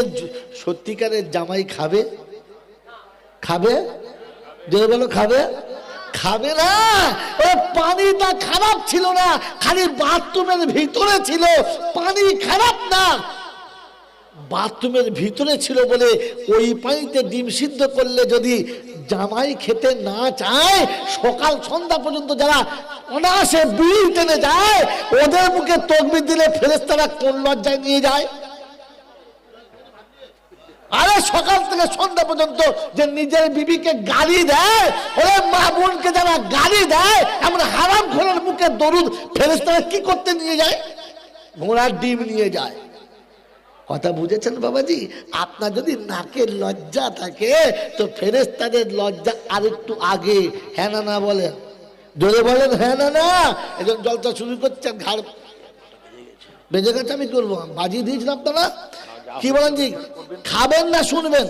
সত্যিকারের জামাই খাবে? খাবে? যে বলো খাবে? খাবে না। ও পানিটা খারাপ ছিল না, খালি বাথরুমের ভিতরে ছিল। পানি খারাপ না, বাথরুমের ভিতরে ছিল বলে ওই পানিতে ডিম সিদ্ধ করলে যদি জামাই খেতে না চায়, সকাল সন্ধ্যা পর্যন্ত যারা অনায়াসে বিড়ি টেনে যায়, ওদের মুখে তাকবীর দিলে ফেরেশতারা কোন লজ্জায় নিয়ে যায়? আরে সকাল থেকে সন্ধ্যা পর্যন্ত যে নিজের বিবিকে গালি দেয়, ওরে মা বোনকে যারা গালি দেয়, এমন হারাম খোরের মুখে দরুদ ফেরেশতারা কি করতে নিয়ে যায়? ঘোড়ার ডিম নিয়ে যায়। কথা বুঝেছেন বাবাজি? আপনার যদি নাকের লজ্জা থাকে তো ফেরেশতাদের লজ্জা আরেকটু আগে। হ্যাঁ না না বলেন, জোরে বলেন হ্যাঁ না না। একজন জলটা শুরু করছেন, ঘাড় বেজে গেছে, আমি করবো বাজিয়ে দিয়েছিলাম আপনারা। কি বলেন জি? খাবেন না শুনবেন?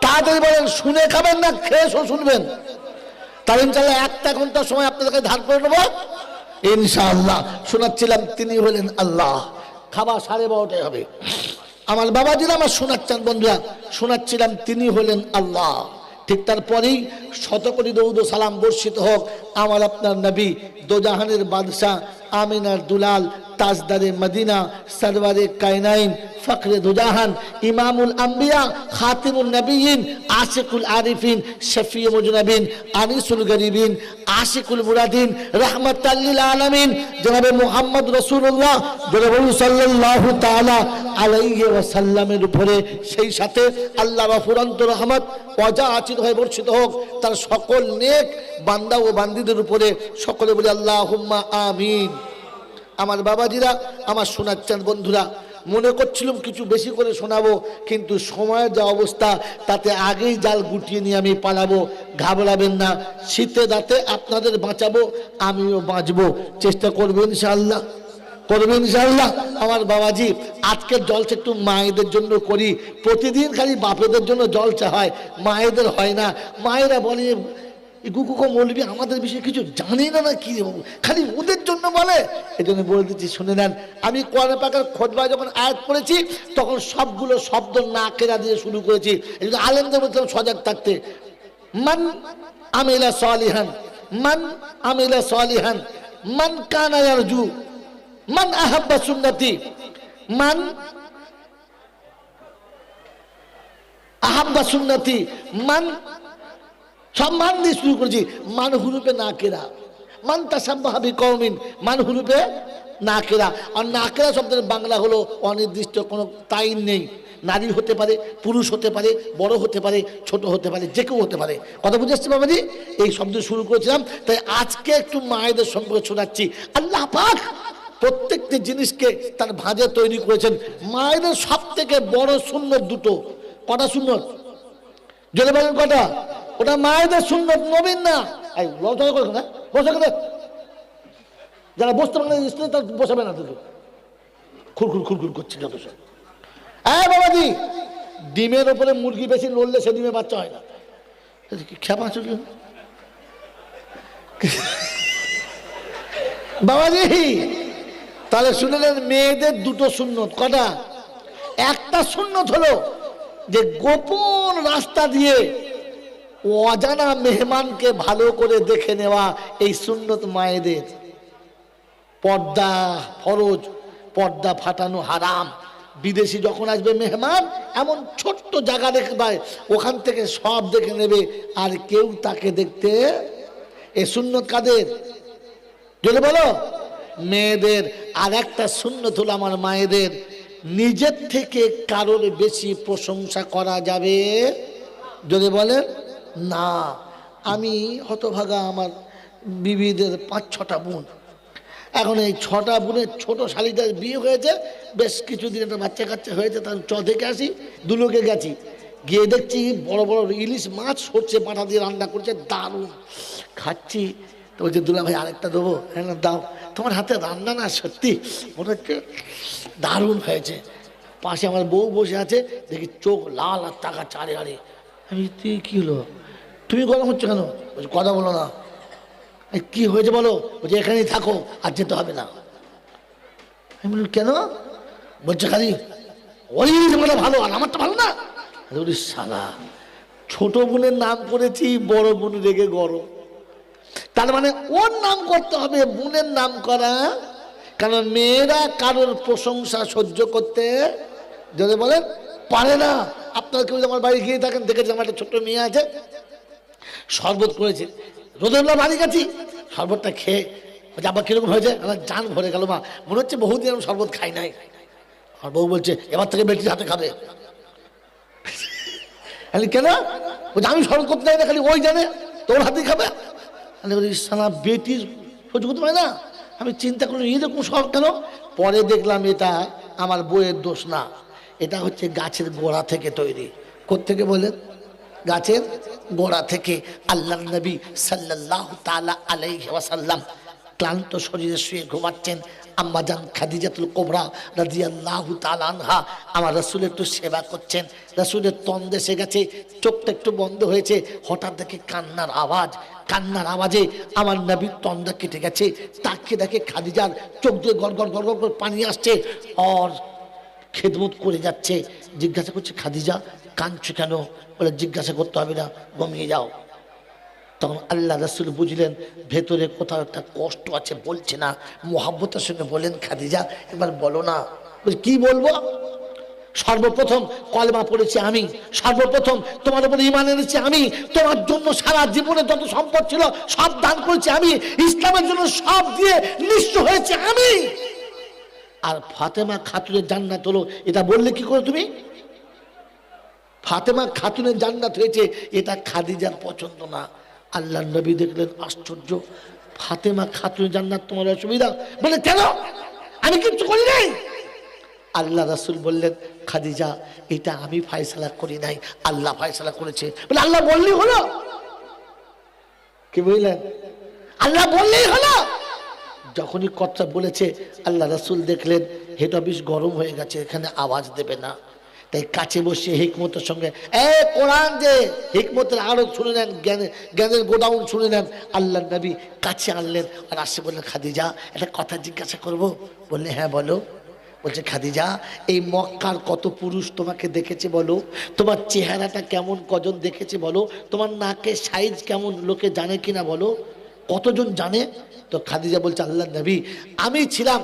তাড়াতাড়ি বলেন, শুনে খাবেন না খেয়ে শুনবেন? তাহলে ইনশাআল্লাহ 1 ঘন্টার সময় আপনাদেরকে ধার করে নেবো ইনশাআল্লাহ। শোনাচ্ছিলাম তিনি হলেন আল্লাহ। খাবার 12:30টায় হবে। আমার বাবাজিরা আমার শোনাচ্ছেন বন্ধুরা, শোনাচ্ছিলাম তিনি হলেন আল্লাহ। ঠিক তারপরেই শতকোটি দরুদ ও সালাম বর্ষিত হোক আমার আপনার নবী, দোজাহানের বাদশাহ, আমিনার দুলাল, তাজদারে মদিনা, সরওয়ারে কায়নাইন, ফখরে দুজাহান, ইমামুল আম্বিয়া, খাতিমুন নবিয়িন, আশিকুল আরিফিন, শফিয়ে মুজনবিন, আনিসুল গরিবিন, আশিকুল মুরাদিন, রাহমাতাল লিল আলামিন, জনাবে মুহাম্মদ রাসূলুল্লাহ সাল্লাল্লাহু তাআলা আলাইহি ওয়াসাল্লামের উপরে, সেই সাথে আল্লাহর অফুরন্ত রহমত অযাচিত হয়ে বর্ষিত হোক তার সকল নেক বান্দা ও বান্দীদের উপরে। সকলে বলি আল্লাহুম্মা আমিন। আমার বাবাজিরা আমার শোনাচ্ছেন বন্ধুরা, মনে করছিলাম কিছু বেশি করে শোনাবো, কিন্তু সময়ের যা অবস্থা তাতে আগেই জাল গুটিয়ে নিয়ে আমি পালাবো। ঘাবড়াবেন না, শীতে দাঁতে আপনাদের বাঁচাবো, আমিও বাঁচবো। চেষ্টা করবেন ইনশাআল্লাহ, করবেন ইনশাআল্লাহ। আমার বাবাজি আজকের জলসা একটু মায়েদের জন্য করি। প্রতিদিন খালি বাপেদের জন্য জলসা হয়, মায়েদের হয় না। মায়েরা বলে গুকুকো মৌলবি আমাদের বিষয়ে কিছু জানি না না কি বাবু, খালি ওদের জন্য বলে। এই জন্য বলে দিচ্ছি, শুনে নেন। আমি কোরআন পাকের খোদবা যখন আয়াত পড়েছি তখন সবগুলো শব্দ নাকেরা দিয়ে শুরু করেছি। এই জন্য আলেমদের বলছিলাম সজাগ থাকতে। মান আমিলা সালিহান, মান আমিলা সালিহান, মান কানা ইয়ারজু, মান আহাব্বা সুন্নতি, মান আহাব্বা সুন্নতি, মান, সব মান দিয়ে শুরু করেছি। মান হুরুপে নাকেরা, মান তাসাব্বাহা বিকওমিন, মান হুরুপে নাকেরা। আর নাকেরা শব্দের বাংলা হলো অনির্দিষ্ট, কোনো তাইন নেই। নারী হতে পারে, পুরুষ হতে পারে, বড় হতে পারে, ছোট হতে পারে, যে কেউ হতে পারে। কথা বুঝে আসছে বাবাজি? এই শব্দ শুরু করেছিলাম, তাই আজকে একটু মায়েদের সম্পর্কে শোনাচ্ছি। আল্লাহ পাক প্রত্যেকটি জিনিসকে তার ভাঁজে তৈরি করেছেন। মায়েদের সব থেকে বড় সুন্নত দুটো। কটা সুন্নত? জেনে বলেন কটা? ওটা মায়েদের সুন্নত, নবীন না। এই লজ্জা করে না, বসে করে যারা বসতে পারে তারা বসাবে না, তোকে খুরখুর খুরখুর করছে যত সব। হ্যাঁ বাবাজি, ডিমের ওপরে মুরগি বেশি লড়লে সে ডিমে বাচ্চা হয় না। খেপা চলল বাবাজি। তাহলে শুনলেন মেয়েদের দুটো সুন্নত। কটা? একটা সুন্নত হলো যে গোপন রাস্তা দিয়ে অজানা মেহমানকে ভালো করে দেখে নেওয়া, এই সুন্নত মায়েদের। পর্দা ফরজ, পর্দা ফাটানো হারাম। বিদেশি যখন আসবে মেহমান, এমন ছোট্ট জায়গা দেখে পায়, ওখান থেকে সব দেখে নেবে, আর কেউ তাকে দেখতে। এ সুন্নত কাদের? যদি বলো মেয়েদের। আর একটা সুন্নত হলো আমার মায়েদের, নিজের থেকে কারোর বেশি প্রশংসা করা যাবে যদি বলেন না। আমি হতভাগা, আমার বিবিদের 5-6টা বোন। এখন এই 6টা বোনের ছোট শালিটার বিয়ে হয়েছে, বেশ কিছুদিন একটা বাচ্চা কাচ্চা হয়েছে। তার থেকে আসি, দুলোকে গেছি, গিয়ে দেখছি বড় বড় ইলিশ মাছ সরষে বাটা দিয়ে রান্না করছে, দারুণ খাচ্ছি। তো বলছে দুলা ভাই আরেকটা দেবো? হ্যাঁ দাও। তোমার হাতে রান্না না সত্যি মনে হচ্ছে দারুণ হয়েছে। পাশে আমার বউ বসে আছে, দেখি চোখ লাল আর টাকা চারে আরে। আমি তুই কী হলো, তুমি গরম হচ্ছে কেন? কথা বলো না। কি হয়েছে বলো? বলছে এখানেই থাকো, আর যেতে হবে না। আমি বলি কেন? বলছে খালি ওই তোমাটা ভালো আর আমারটা ভালো না। বলি শালা, ছোট বোনের নাম করেছি, বড় বোন রেগে গরম। তার মানে ওর নাম করতে হবে, বোনের নাম করা। কারণ মেয়েরা কারোর প্রশংসা সহ্য করতে যদি বলেন পারে না। আপনার কেউ আমার বাড়ি গিয়ে থাকেন, দেখেছি আমার একটা ছোট্ট মেয়ে আছে, শরবত করেছে, রোদেবলা বাড়ি গেছি, শরবতটা খেয়ে আবার কিরকম হয়েছে, আমার জান ভরে গেল। মা মনে হচ্ছে বহুদিন আমি শরবত খাই নাই। আর বউ বলছে এবার থেকে বেটির হাতে খাবে। আমি কেন? বলছে আমি স্মরণ করতে চাই না, খালি ওই জানে, তোর হাতেই খাবে। আমি বলি সালা বেটির সহ্য করতে পারে না। আমি চিন্তা করলাম এরকম সব কেন? পরে দেখলাম এটা আমার বইয়ের দোষ না, এটা হচ্ছে গাছের গোড়া থেকে তৈরি। কোত্থেকে বলেন? গাছের গোড়া থেকে। আল্লাহর নবী সাল্লাল্লাহু তাআলা আলাইহি ওয়াসাল্লাম ক্লান্ত শরীরে শুয়ে ঘুমাচ্ছেন। আম্মাজান খাদিজাতুল কুবরা রাদিয়াল্লাহু তাআলা আনহা আমার রাসূলের একটু সেবা করছেন। রাসূলের তন্দ এসে গেছে, চোখটা একটু বন্ধ হয়েছে, হঠাৎ দেখে কান্নার আওয়াজ। কান্নার আওয়াজে আমার নবীর তন্দ কেটে গেছে। তাকে দেখে খাদিজার চোখ দিয়ে গড় গড় গড় গড় করে পানি আসছে, আর খেদমত করে যাচ্ছে। জিজ্ঞাসা করছে খাদিজা কাঁদছো কেন? বলে জিজ্ঞাসা করতে হবে না, ঘুমিয়ে যাও। তখন আল্লাহ রাসূল বুঝলেন ভেতরে কোথাও একটা কষ্ট আছে, বলছে না। মোহাব্বতের সঙ্গে বলেন খাদিজা এবার বলো না। বলে কি বলবো? সর্বপ্রথম কলেমা পড়েছি আমি, সর্বপ্রথম তোমার উপরে ঈমান এনেছি আমি, তোমার জন্য সারা জীবনে যত সম্পদ ছিল সব দান করেছি আমি, ইসলামের জন্য সব দিয়ে নিঃস্ব হয়েছে আমি। আর ফাতেমা খাতুনের জান্নাত হলো, এটা বললে কি করে তুমি? ফাতেমা খাতুনের জান্নাত হয়েছে, এটা খাদিজার পছন্দ না। আল্লাহর নবী দেখলেন আশ্চর্য, ফাতেমা খাতুনের জান্নাত তোমার অসুবিধা? বলে কেন? আমি কিচ্ছু করি নাই। আল্লাহ রাসূল বললেন খাদিজা এটা আমি ফয়সালা করি নাই, আল্লাহ ফয়সালা করেছে। বলে আল্লাহ বললেই হলো? কি বুঝলেন? আল্লাহ বললেই হলো। যখনই কথা বলেছে আল্লাহ রাসূল দেখলেন হেড অফিস গরম হয়ে গেছে, এখানে আওয়াজ দেবে না, তাই কাছে বসে হিকমতের সঙ্গে কোরআন যে হিকমতের আরো শুনে নেন, জ্ঞানের গোডাউন শুনে নেন। আল্লাহ নবী কাছে আনলেন আর আসে বললেন খাদিজা একটা কথা জিজ্ঞাসা করব? বললে হ্যাঁ বলো। বলছে খাদিজা এই মক্কার কত পুরুষ তোমাকে দেখেছে বলো, তোমার চেহারাটা কেমন কজন দেখেছে বলো, তোমার নাকের সাইজ কেমন লোকে জানে কিনা বলো, কতজন জানে? তো খাদিজা বলছে আল্লাহ নবী আমি ছিলাম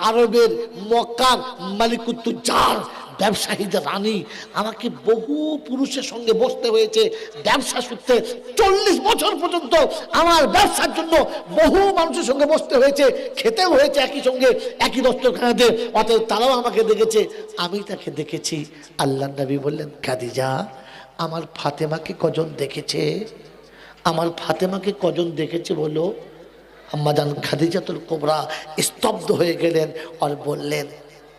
আরবের মক্কার মালিকুত্তুজার ব্যবসায়ীদের রানী, আমাকে বহু পুরুষের সঙ্গে বসতে হয়েছে ব্যবসা সূত্রে, 40 বছর পর্যন্ত আমার ব্যবসার জন্য বহু মানুষের সঙ্গে বসতে হয়েছে, খেতেও হয়েছে একই সঙ্গে একই দস্তরখানাতে, অতএব তারাও আমাকে দেখেছে, আমি তাকে দেখেছি। আল্লাহ নবী বললেন খাদিজা আমার ফাতেমাকে কজন দেখেছে? আমার ফাতেমাকে কজন দেখেছে বলো? আম্মাজান খাদিজাতুল কুবরা স্তব্ধ হয়ে গেলেন আর বললেন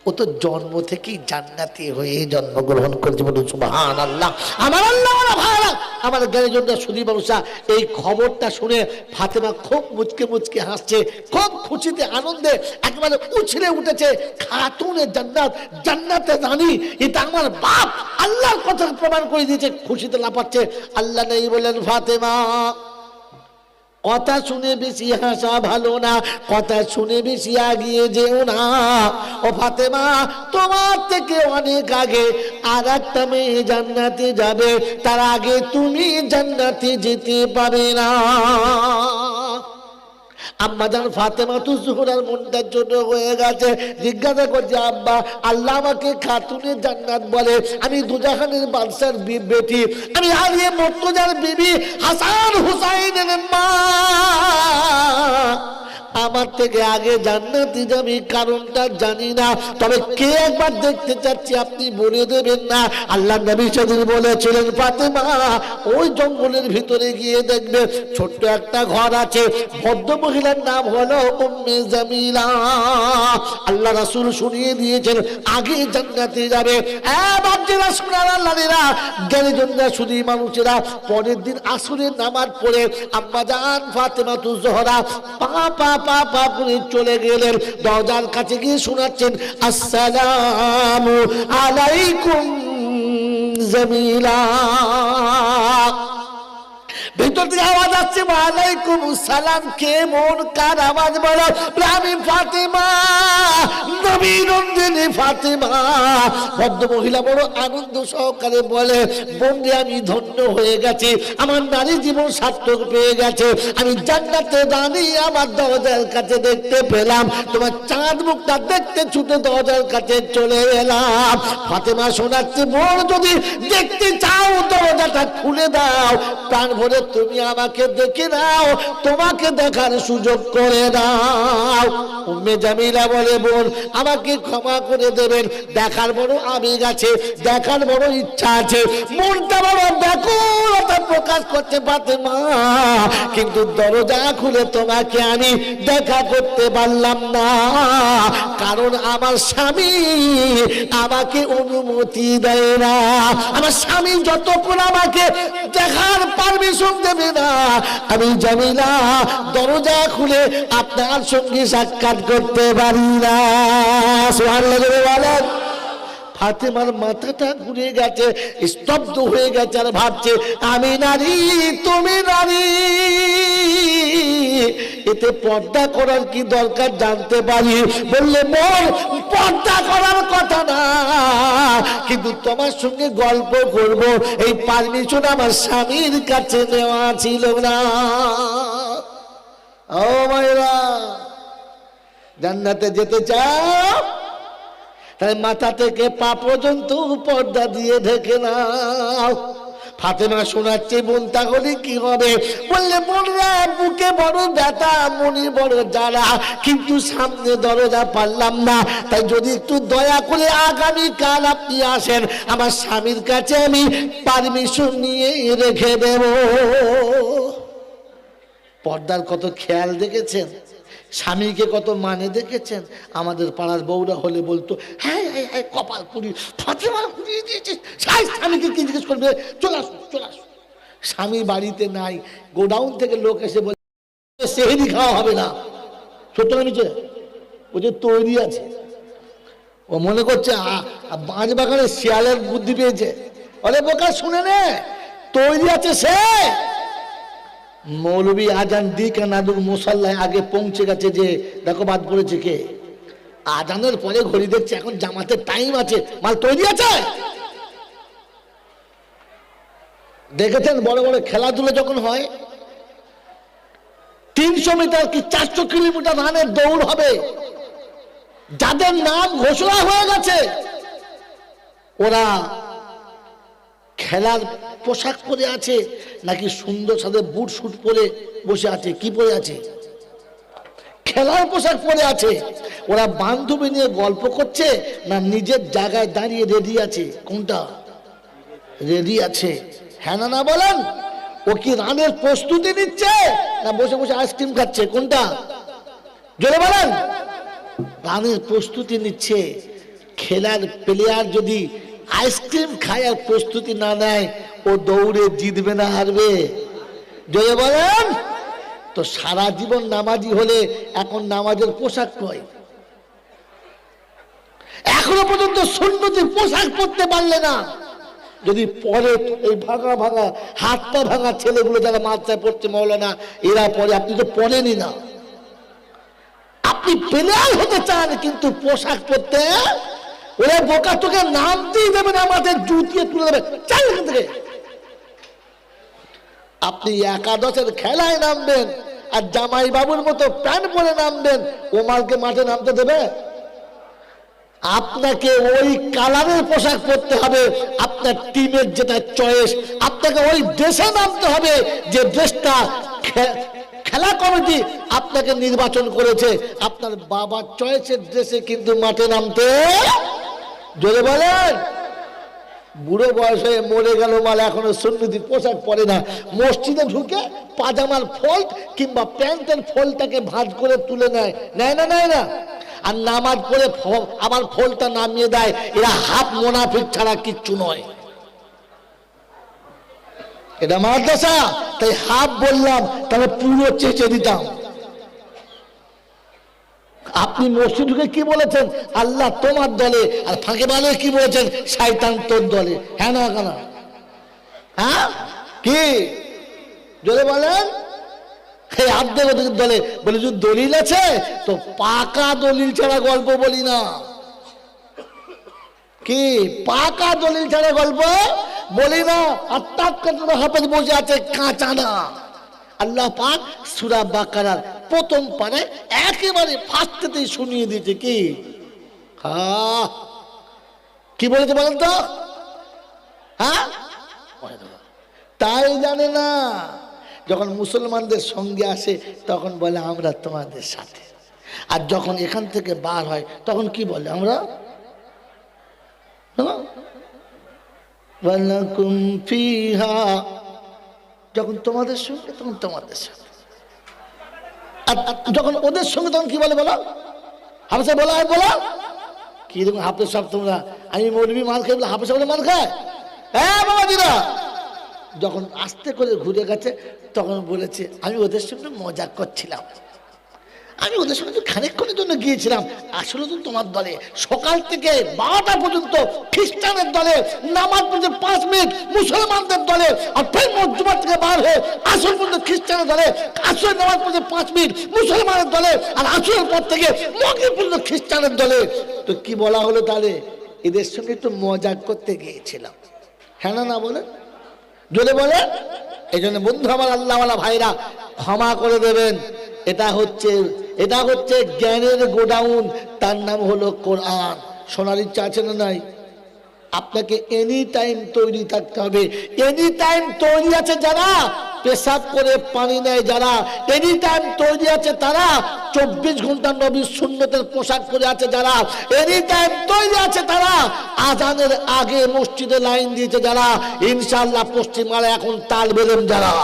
ও তো জন্ম থেকেই জান্নাতি হয়ে জন্মগ্রহণ করেছে। বলুন সুবহানাল্লাহ। আমার আল্লাহ ভাইরা, আমার জ্ঞানীজনরা সুধী মানুষরা, এই খবরটা শুনে ফাতেমা খুব মুচকে মুচকে হাসছে, খুব খুশিতে আনন্দে একেবারে উছলে উঠেছে। খাতুনে জান্নাত, জান্নাতে রানী, এটা আমার বাপ আল্লাহর কথা প্রমাণ করে দিয়েছে, খুশিতে লাফাচ্ছে। আল্লাহ নেই বললেন ফাতেমা কথা শুনে বেশি হাসা ভালো না, কথা শুনে বেশি আগিয়ে যেও না। ও ফাতেমা তোমার থেকে অনেক আগে আর একটা মেয়ে জান্নাতে যাবে, তার আগে তুমি জান্নাতে যেতে পারবে না। আম্মাজান ফাতেমা তু জোহরার মনটা ছোট হয়ে গেছে, জিজ্ঞাসা করছে আব্বা আল্লাহ আমাকে খাতুনের জান্নাত বলে, আমি দুজাহানের বাদশার বেটি, আমি আলিয়ে মুর্তজার বিবি, হাসান হুসাইনের মা, আমার থেকে আগে জান্নাতে যাবে কারণটা জানি না, তবে কে একবার দেখতে চাচ্ছি আপনি বলে দেবেন না? আল্লাহ নবী সেদিন বলেছিলেন ফাতেমা ওই জঙ্গলের ভিতরে গিয়ে দেখবে ছোট্ট একটা ঘর আছে, ভদ্র মহিলার নাম হলো উম্মে জামিলা। আল্লাহ রাসূল শুনিয়ে দিয়েছেন আগে জান্নাতে যাবে। বাপজিরা শোনার আল্লাহরা জ্ঞানীজনরা শুধু মানুষেরা পরের দিন আসরের নামাজ পড়ে আম্মাজান ফাতেমা তু জোহরা পা পা পা পা করে চলে গেলেন, দরজার কাছে গিয়ে শোনাচ্ছেন আসসালামু আলাইকুম জামিলা। ভিতর থেকে আওয়াজ আসছে ওয়ালাইকুম সালাম। কে মন কার আওয়াজ বলো? আমি ফাতেমা, নবী নন্দিনী ফাতেমা। ভদ্র মহিলা বড় আনন্দ সহকারে বলে বন্ধু আমি ধন্য হয়ে গেছি, আমার নারী জীবন সার্থক পেয়ে গেছে, আমি জান্নাতে রানী আমার দরজার কাছে দেখতে পেলাম, তোমার চাঁদ মুখটা দেখতে ছুটে দরজার কাছে চলে এলাম। ফাতেমা শোনাচ্ছে বোন যদি দেখতে চাও দরজাটা খুলে দাও, প্রাণ ভরে তুমি আমাকে দেখে নাও, তোমাকে দেখার সুযোগ করে দাও। উম্মে জামিলা বলে, বোন আমাকে ক্ষমা করে দেবেন, দেখার বড় আবেগ আছে, দেখার বড় ইচ্ছা আছে, মনটা বড় ব্যাকুলতা প্রকাশ করতে পারতে মা, কিন্তু দরজা খুলে তোমাকে আমি দেখা করতে পারলাম না, কারণ আমার স্বামী আমাকে অনুমতি দেয় না। আমার স্বামী যতক্ষণ আমাকে দেখার পারমিশন দেবে না, আমি জামিলা দরজা খুলে আপনার সঙ্গে সাক্ষাৎ করতে পারি না। সুবহানাল্লাহ বলেন। ফাতেমার মাথাটা ঘুরে গেছে, স্তব্ধ হয়ে গেছে, আর ভাবছে আমি নারী তুমি নারী, এতে পর্দা করার কি দরকার জানতে পারি। বললে বোন পর্দা করার কথা না, কিন্তু তোমার সঙ্গে গল্প করব এই পারমিশন আমার স্বামীর কাছে নেওয়া ছিল না। ও মায়েরা, জান্নাতে যেতে চাও তাই মাথা থেকে পা পর্যন্ত পর্দা দিয়ে ঢেকে নাও। ফাতেমা শোনাচ্ছে, বোন তাহলে কি হবে? বললে বোনরা বুকে বড় ব্যথা, মনে বড় জ্বালা, কিন্তু সামনে দরজা পারলাম না, তাই যদি একটু দয়া করে আগামীকাল আপনি আসেন, আমার স্বামীর কাছে আমি পারমিশন নিয়ে রেখে দেব। পর্দার কত খেয়াল দেখেছেন, স্বামীকে কত মানে দেখেছেন। আমাদের পাড়ার বউরা হলে বলতো, হ্যাঁ হ্যাঁ হ্যাঁ কপাল পুরি, ফাতেমা পুড়িয়ে দিয়েছে, স্বামীকে কি জিজ্ঞেস করবে, চলে আসুন চলে আসুন। স্বামী বাড়িতে নাই, গোডাউন থেকে লোক এসে বলে সেহেরি খাওয়া হবে না, সত্য না মিছে? ও যে তৈরি আছে, ও মনে করছে বাঁশ বাগানে শিয়ালের বুদ্ধি পেয়েছে। অরে বোকা শুনে নে, তৈরি আছে সে। মৌলবী আজান দিক নাদুর মুসাল্লায় আগে পৌঁছে গেছে, যে দেখো বাদ পড়েছে কে। আজানের পরে ঘড়ি দেখছে এখন জামাতের টাইম আছে, মাল তৈরি আছে। দেখেছেন বড় বড় খেলাধুলা যখন হয়, 300 মিটার কি 400 কিলোমিটার রানের দৌড় হবে, যাদের নাম ঘোষণা হয়ে গেছে ওরা খেলার পোশাক পরে আছে নাকি সুন্দর সাথে বুট শুট পরে বসে আছে? কি পরে আছে? খেলার পোশাক পরে আছে। ওরা বান্ধবী নিয়ে গল্প করছে না নিজের জায়গায় দাঁড়িয়ে রেডি আছে? কোনটা? রেডি আছে। হ্যাঁ না না বলেন। ও কি রানের প্রস্তুতি নিচ্ছে না বসে বসে আইসক্রিম খাচ্ছে? কোনটা? জোরে বলেন। রানের প্রস্তুতি নিচ্ছে। খেলার প্লেয়ার যদি আইসক্রিম খায় আর প্রস্তুতি না নেয়, ও দৌড়ে জিতবে না হারবে? জোরে বলেন। তো সারা জীবন নামাজি হলে এখন নামাজের পোশাক কই? এখনো পর্যন্ত সুন্নতি পোশাক পরতে পারলে না। যদি পরে এই ভাঙা ভাঙা হাত পা ভাঙা ছেলেগুলো যারা মাথায় পড়ছে মৌলানা, এরা পরে, আপনি তো পড়েনি না। আপনি প্লেয়ার হতে চান কিন্তু পোশাক পরতে, ওরা বোকা তোকে নামতেই দেবে না, আমাদের জুতিয়ে তুলে দেবে, চাই এখান থেকে। আপনি একাদশের খেলায় নামবেন আর জামাই বাবুর মতো প্যান্ট পরে নামবেন, ওমালকে মাঠে নামতে দেবে? আপনাকে ওই কালারের পোশাক পরতে হবে, আপনার টিমের যেটা চয়েস। আপনাকে ওই ড্রেসে নামতে হবে যে ড্রেসটা খেলা কমিটি আপনাকে নির্বাচন করেছে। আপনার বাবার চয়েসের ড্রেসে কিন্তু মাঠে নামতে, জোরে বলেন। বুড়ো বয়সে মরে গেল মাল এখনো সুন্নতি পোশাক পরে না। মসজিদে ঢুকে পাজামার ফল্ট কিংবা প্যান্টের ফল্টটাকে ভাঁজ করে তুলে নেয়, নেয় না নেয় না, আর নামাজ পড়ে আবার ফলটা নামিয়ে দেয়। এরা হাফ মুনাফিক ছাড়া কিচ্ছু নয়। এটা মাদ্রাসা, তাই হাফ বললাম, তাহলে পুরো চেঁচে দিতাম। আপনি মসজিদ ঢুকে কি বলেছেন? আল্লাহ তোমার দলে, আর ফাঁকে বলে কি বলেছেন? শয়তান তোর দলে। হ্যাঁ না কেন? হ্যাঁ কি জোরে বলেন। দলে বলে যদি দলিল আছে তো পাকা দলিল ছাড়া গল্প বলি না। কি পাকা দলিল ছাড়া গল্প বলি না। আর হাফেজ বসে আছে কাঁচা না। আল্লাহ পাক সূরা বাকারার প্রথম পারায় একেবারে ফার্স্টেতেই শুনিয়ে দিয়েছে কি, হ্যাঁ কি বলেছে বলেন তো? হ্যাঁ তাই জানে না যখন মুসলমানদের সঙ্গে আসে তখন বলে আমরা তোমাদের সাথে, আর যখন এখান থেকে বার হয় তখন কি বলে আমরা ওয়ালাকুম ফিহা, যখন তোমাদের সঙ্গে তখন তোমাদের সাথে, আর যখন ওদের সঙ্গে তখন কি বলে বলো হাফেজা বলা হয় বলো কি রকম হাফেজ সব তোমরা, আমি মৌলবি মাল খাই বলে হাফেজ বলে মাল খায়? হ্যাঁ বাবাজিরা, যখন আস্তে করে ঘুরে গেছে তখন বলেছে আমি ওদের সঙ্গে মজা করছিলাম, আমি ওদের সঙ্গে খানিকক্ষণের জন্য গিয়েছিলাম, আসলে তো তোমার দলে সকাল থেকে 12টা পর্যন্ত খ্রিস্টানের দলে, নামাজ পড়তে 5 মিনিট মুসলমানদের দলে, আর ফের মসজিদ থেকে বার হয়ে আসর পর্যন্ত খ্রিস্টানের দলে, আসরের নামাজ পড়তে 5 মিনিট মুসলমানের দলে, আর আসরের পর থেকে মাগরিব পর্যন্ত খ্রিস্টানের দলে। তো কি বলা হলো তাহলে? এদের সঙ্গে একটু মজা করতে গিয়েছিলাম, হ্যাঁ না বলে জোরে বলে। এই জন্য বন্ধু আমার আল্লাহওয়ালা ভাইরা ক্ষমা করে দেবেন, এটা হচ্ছে জ্ঞানের গোডাউন, তার নাম হলো কোরআন। শোনার ইচ্ছা আছে না নাই? আপনাকে এনি টাইম তৈরি থাকতে হবে। এনি টাইম তৈরি আছে যারা পেশাব করে পানি নেয়, যারা এনি টাইম তৈরি আছে তারা 24 ঘন্টা নবীর সুন্নতের পোশাক পরে আছে, যারা এনি টাইম তৈরি আছে তারা আজানের আগে মসজিদে লাইন দিয়েছে, যারা ইনশাআল্লাহ পশ্চিমবাংলা এখন তালবে ইলম, যারা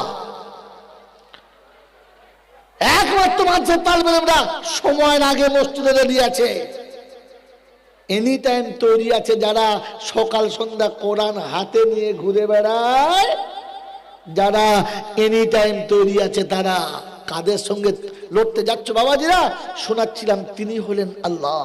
একমাত্র মানুষের তালবে ইলমরা সময়ের আগে মসজিদে রেডি আছে, এনি টাইম তৈরি আছে যারা সকাল সন্ধ্যা কোরআন হাতে নিয়ে ঘুরে বেড়ায়, যারা এনি টাইম তৈরি আছে তারা কাদের সঙ্গে লড়তে যাচ্ছ বাবাজিরা? শোনাচ্ছিলাম তিনি হলেন আল্লাহ,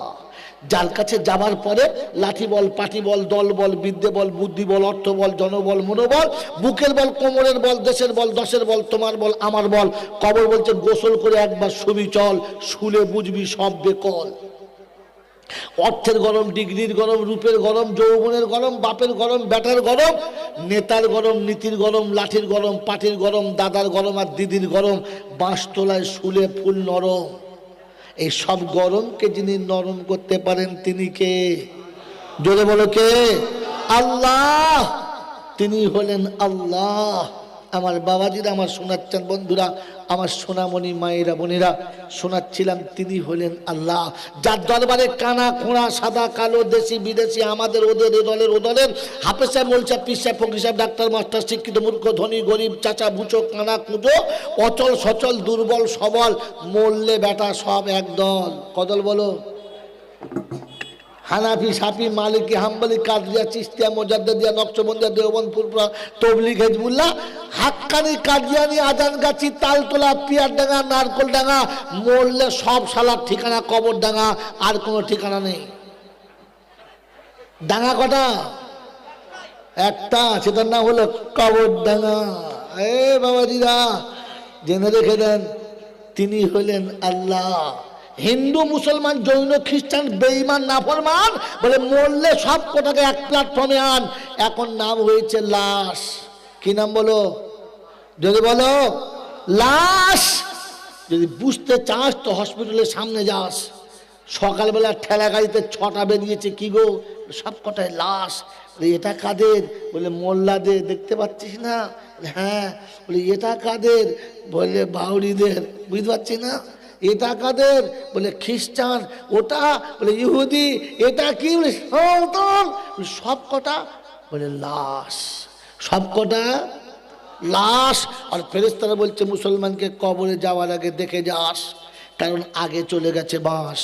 যার কাছে যাবার পরে লাঠি বল, পাটি বল, দল বল, বিদ্যে বল, বুদ্ধি বল, অর্থ বল, জনবল, মনোবল, বুকের বল, কোমরের বল, দেশের বল, দশের বল, তোমার বল, আমার বল। কবর বলছে গোসল করে একবার শুবি চল, শুলে বুঝবি সব বেকল। অর্থের গরম, ডিগ্রির গরম, রূপের গরম, যৌবনের গরম, বাপের গরম, বেটার গরম, নেতার গরম, নীতির গরম, লাঠির গরম, পাটির গরম, দাদার গরম আর দিদির গরম, বাঁশতলায় শুলে ফুল নরম। এই সব গরমকে যিনি নরম করতে পারেন তিনি কে? জোরে বলো কে? আল্লাহ, তিনি হলেন আল্লাহ। আমার বাবাজিরা আমার শোনাচ্ছেন, বন্ধুরা আমার সোনামণি মায়েরা বোনেরা শোনাচ্ছিলাম, তিনি হলেন আল্লাহ, যার দরবারে কানা খোঁড়া সাদা কালো দেশি বিদেশি আমাদের ওদের দলের হাফেজ সাহেব, মোল সাহেব, পীর সাহেব, ফকির সাহেব, ডাক্তার মাস্টার, শিক্ষিত মূর্খ ধনী গরিব, চাচা বুচো, কানা কুঁজো, অচল সচল, দুর্বল সবল, মরলে বেটা সব একদল। কদল বলো? হানাফি, সাফি, মালিকি, হাম্বলি, কাদরিয়া, চিশতিয়া, মোজাদ্দেদিয়া, নকশবন্দিয়া, দেওবন্দ, ফুরফুরা, তবলিগ, হিজবুল্লাহ, হাক্কানি, কাদিয়ানি, আজানগাছি, তালতলা, পিয়ারডাঙ্গা, নারকলডাঙ্গা, মরলে সব শালার ঠিকানা কবরডাঙ্গা, আর কোনো ঠিকানা নেই। ডাঙ্গা কটা? একটা, সেটার নাম হলো কবরডাঙ্গা। এ বাবাজিরা জেনে রেখে দেন, তিনি হলেন আল্লাহ। হিন্দু, মুসলমান, জৈন, খ্রিস্টান, বেঈমান, নাফরমান বলে মরলে সব কোটাকে এক প্ল্যাটফর্মে আন। এখন নাম হয়েছে লাশ। কি নাম বলো? যদি বলো লাশ। যদি বুঝতে চাস তো হসপিটালের সামনে যাস, সকালবেলা ঠেলা গাড়িতে 6টা বেরিয়েছে, কি গো? সব কটায় লাশ। এটা কাদের? বলে মোল্লাদের। দেখতে পাচ্ছিস না? হ্যাঁ। বলে এটা কাদের? বলে বাউরিদের। বুঝতে পারছি না? এটা কাদের? বলে খ্রিস্টান। ওটা? বলে ইহুদি। এটা কি? বলে সনাতন। সব কটা? বলে লাশ। সব কটা লাশ। আর ফেরেশতারা বলছে মুসলমানকে কবরে যাওয়ার আগে দেখে যাস, কারণ আগে চলে গেছে বাঁশ।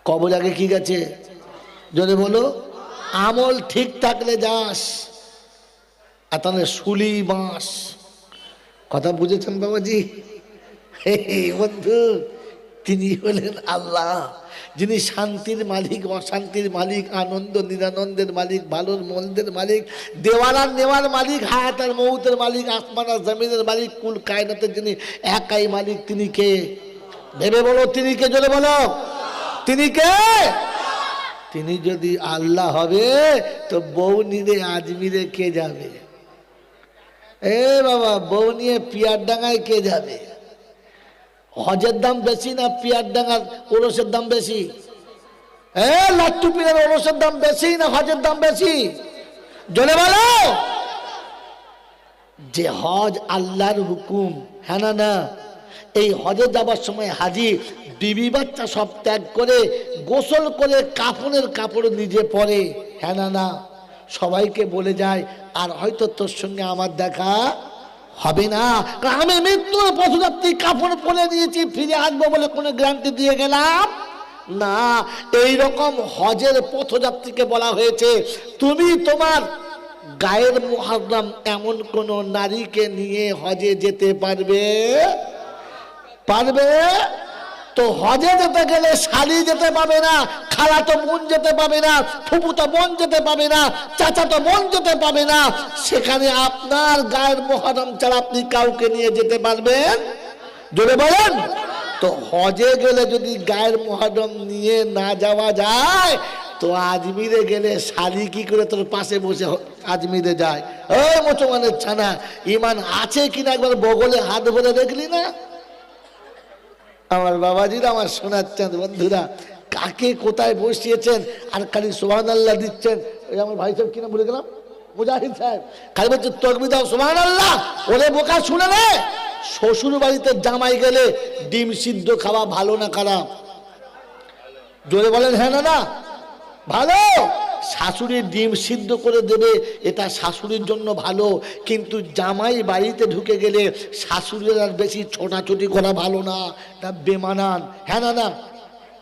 কবর আগে কি গেছে? যদি বলো আমল ঠিক থাকলে যাস, আর তাহলে শুলি বাঁশ। কথা বুঝেছেন বাবাজি? বন্ধু, তিনি হলেন আল্লাহ, যিনি শান্তির মালিক, অশান্তির মালিক, আনন্দ নিরানন্দের মালিক, ভালোর মন্দের মালিক, দেওয়ার আর নেওয়ার মালিক, হায়াত আর মৌতের মালিক, আসমান আর জমিনের মালিক, কুল কায়নাতের যিনি একাই মালিক। তিনি কে? ভেবে বলো তিনি কে, জোরে বলো তিনি কে? তিনি যদি আল্লাহ হবে তো বউ নিয়ে আজমিরে কে যাবে? এ বাবা, বউ নিয়ে পিয়ারডাঙ্গায় কে যাবে? হজের দাম বেশি না পিয়ারডাঙ্গার ওরসের দাম বেশি? লাট্টু পীরের ওরসের দাম বেশি না হজের দাম বেশি? জোরে বলো। যে হজ আল্লাহর হুকুম, হ্যাঁ না না? এই হজে যাবার সময় হাজি বিবি বাচ্চা সব ত্যাগ করে গোসল করে কাফনের কাপড় নিজে পরে, হ্যাঁ না না? সবাইকে বলে যায় আর হয়তো তোর সঙ্গে আমার দেখা হবে না, কারণ আমি মৃত্যুর পথযাত্রী কাপড় পরে নিয়েছি, ফিরে আসবো বলে কোনো গ্যারান্টি দিয়ে গেলাম না। এইরকম হজের পথযাত্রীকে বলা হয়েছে তুমি তোমার গায়ের মুহররম এমন কোন নারীকে নিয়ে হজে যেতে পারবে? পারবে তো? হজে যেতে গেলে শালি যেতে পাবে না, খালাতো বোন যেতে পাবে না, ফুফুতো বোন যেতে পাবে না, চাচাতো বোন যেতে পাবে না। সেখানে আপনার গায়ের মুহররম ছাড়া আপনি কাউকে নিয়ে যেতে পারবেন? জোরে বলেন। তো হজে গেলে যদি গায়ের মুহররম নিয়ে না যাওয়া যায় তো আজমিরে গেলে শালি কি করে তোর পাশে বসে আজমিরে যায়? ওই মুসলমানের ছানা, ইমান আছে কিনা একবার বগলে হাত ভরে দেখলি না? আমার বাবাজিরা, আমার সোনার চাঁদ বন্ধুরা, কাকে কোথায় বসিয়েছেন আর খালি সুবহানাল্লাহ দিচ্ছেন। ওই আমার ভাই সাহেব কিনা বলে গেলাম, মুজাহিদ সাহেব, খালি বলছে তাকবীর দাও সুবহানাল্লাহ। ওরে বোকা শুনে নে, শ্বশুর বাড়িতে জামাই গেলে ডিম সিদ্ধ খাওয়া ভালো না খারাপ? জোরে বলেন হ্যাঁ না না? ভালো। শাশুড়ির ডিম সিদ্ধ করে দেবে, এটা শাশুড়ির জন্য ভালো। কিন্তু জামাই বাড়িতে ঢুকে গেলে শাশুড়ির আর বেশি ছোটাছুটি করা ভালো না, এটা বেমানান, হ্যাঁ না না?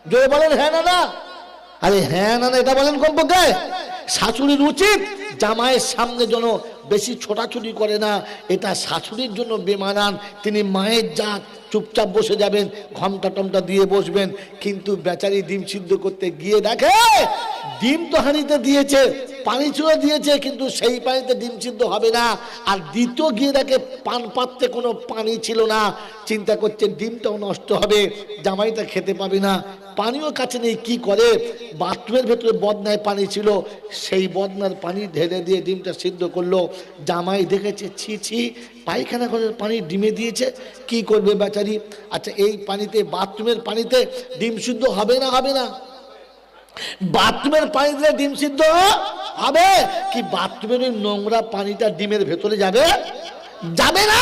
জোরে বলেন হ্যাঁ না না? আরে হ্যাঁ না না এটা বলেন কমপক্ষে। শাশুড়ির উচিত জামাইয়ের সামনে যেন বেশি ছোটাছুটি করে না, এটা শাশুড়ির জন্য বেমানান। তিনি মায়ের জাত, চুপচাপ বসে যাবেন, ঘমটা টমটা দিয়ে বসবেন। কিন্তু বেচারি ডিম সিদ্ধ করতে গিয়ে দেখে ডিম তো হাঁড়িতে দিয়েছে, পানি চুড়ে দিয়েছে, কিন্তু সেই পানিতে ডিম সিদ্ধ হবে না। আর দ্বিতীয় গিয়ে দেখে পান পাত্রে কোনো পানি ছিল না, চিন্তা করছে ডিমটাও নষ্ট হবে, জামাইটা খেতে পাবে না। পানিও কাছে নেই, কি করে? বাথরুমের ভেতরে বদনায় পানি ছিল, সেই বদনার পানি ঢেলে দিয়ে ডিমটা সিদ্ধ করলো। জামাই দেখেছে ছি ছি, পায়খানা করে পানি ডিমে দিয়েছে, কি করবে বেচারি? আচ্ছা এই পানিতে, বাথরুমের পানিতে ডিম সিদ্ধ হবে না? হবে না। বাথরুমের পানি দিলে ডিম সিদ্ধ হবে কি? বাথরুমের ওই নোংরা পানিটা ডিমের ভেতরে যাবে? যাবে না।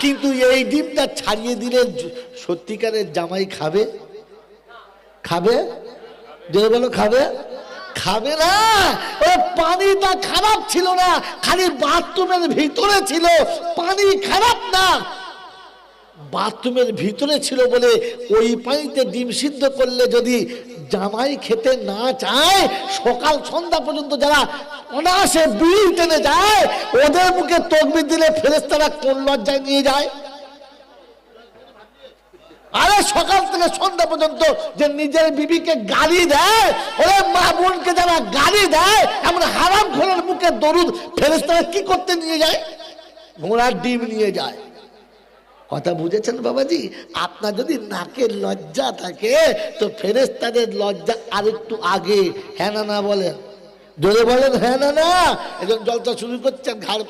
কিন্তু এই ডিমটা ছাড়িয়ে দিলে সত্যিকারের জামাই খাবে? খাবে? যে বলো খাবে? খাবে না। ও পানিটা খারাপ ছিল না, খালি বাথরুমের ভিতরে ছিল, পানি খারাপ না, বাথরুমের ভিতরে ছিল বলে ওই পানিতে ডিম সিদ্ধ করলে যদি জামাই খেতে না চায়, সকাল সন্ধ্যা পর্যন্ত যারা অনায়াসে বিড়ি টেনে যায়, ওদের মুখে তাকবীর দিলে ফেরেশতারা কোন লজ্জায় নিয়ে যায়? আরে সকাল থেকে সন্ধ্যা পর্যন্ত যে নিজের বিবিকে গালি দেয়, ওরে মা বোনকে যারা গালি দেয়, এমন হারাম খোরের মুখে দরুদ ফেরেশতারা কি করতে নিয়ে যায়? ঘোড়ার ডিম নিয়ে যায়। কথা বুঝেছেন বাবাজি? আপনার যদি নাকের লজ্জা থাকে তো ফেরেশতাদের লজ্জা আর একটু আগে, হ্যাঁ না না বলেন? জোরে বলেন হ্যাঁ না না? এখন জলটা শুরু করছেন, ঘাড়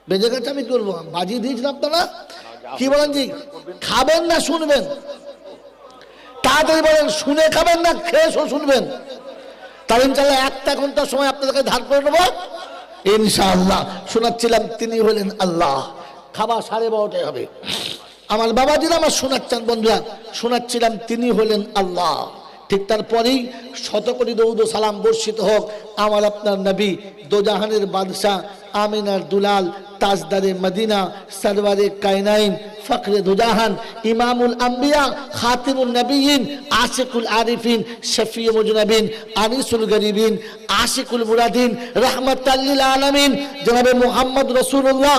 বেজে গেছে, আমি করবো, বাজিয়ে দিয়েছিলাম আপনারা। কি বলেন জি? খাবেন না শুনবেন? তাড়াতাড়ি বলেন, শুনে খাবেন না খেয়ে শুনবেন? তাহলে ইনশাআল্লাহ 1 ঘন্টা সময় আপনাদেরকে ধার করে নেবো ইনশাআল্লাহ। শোনাচ্ছিলাম তিনি হলেন আল্লাহ। খাবার 12:30 হবে। আমার বাবাজিরা, আমার শোনাচ্ছেন বন্ধুরা, শোনাচ্ছিলাম তিনি হলেন আল্লাহ। ঠিক তারপরেই শতকোটি দরুদ ও সালাম বর্ষিত হোক আমার আপনার নবী, দোজাহানের বাদশাহ, আমিনার দুলাল, তাজদারে মদিনা, সরওয়ারে কায়নাইন, ফখরে দুজাহান, ইমামুল আম্বিয়া, খাতিমুন নবিয়িন, আশিকুল আরিফিন, শফিউল মুজনাবিন, আনিসুল গরিবিন, আশিকুল মুরাদিন, রাহমাতাল লিল আলামিন, জনাবে মুহাম্মদ রাসূলুল্লাহ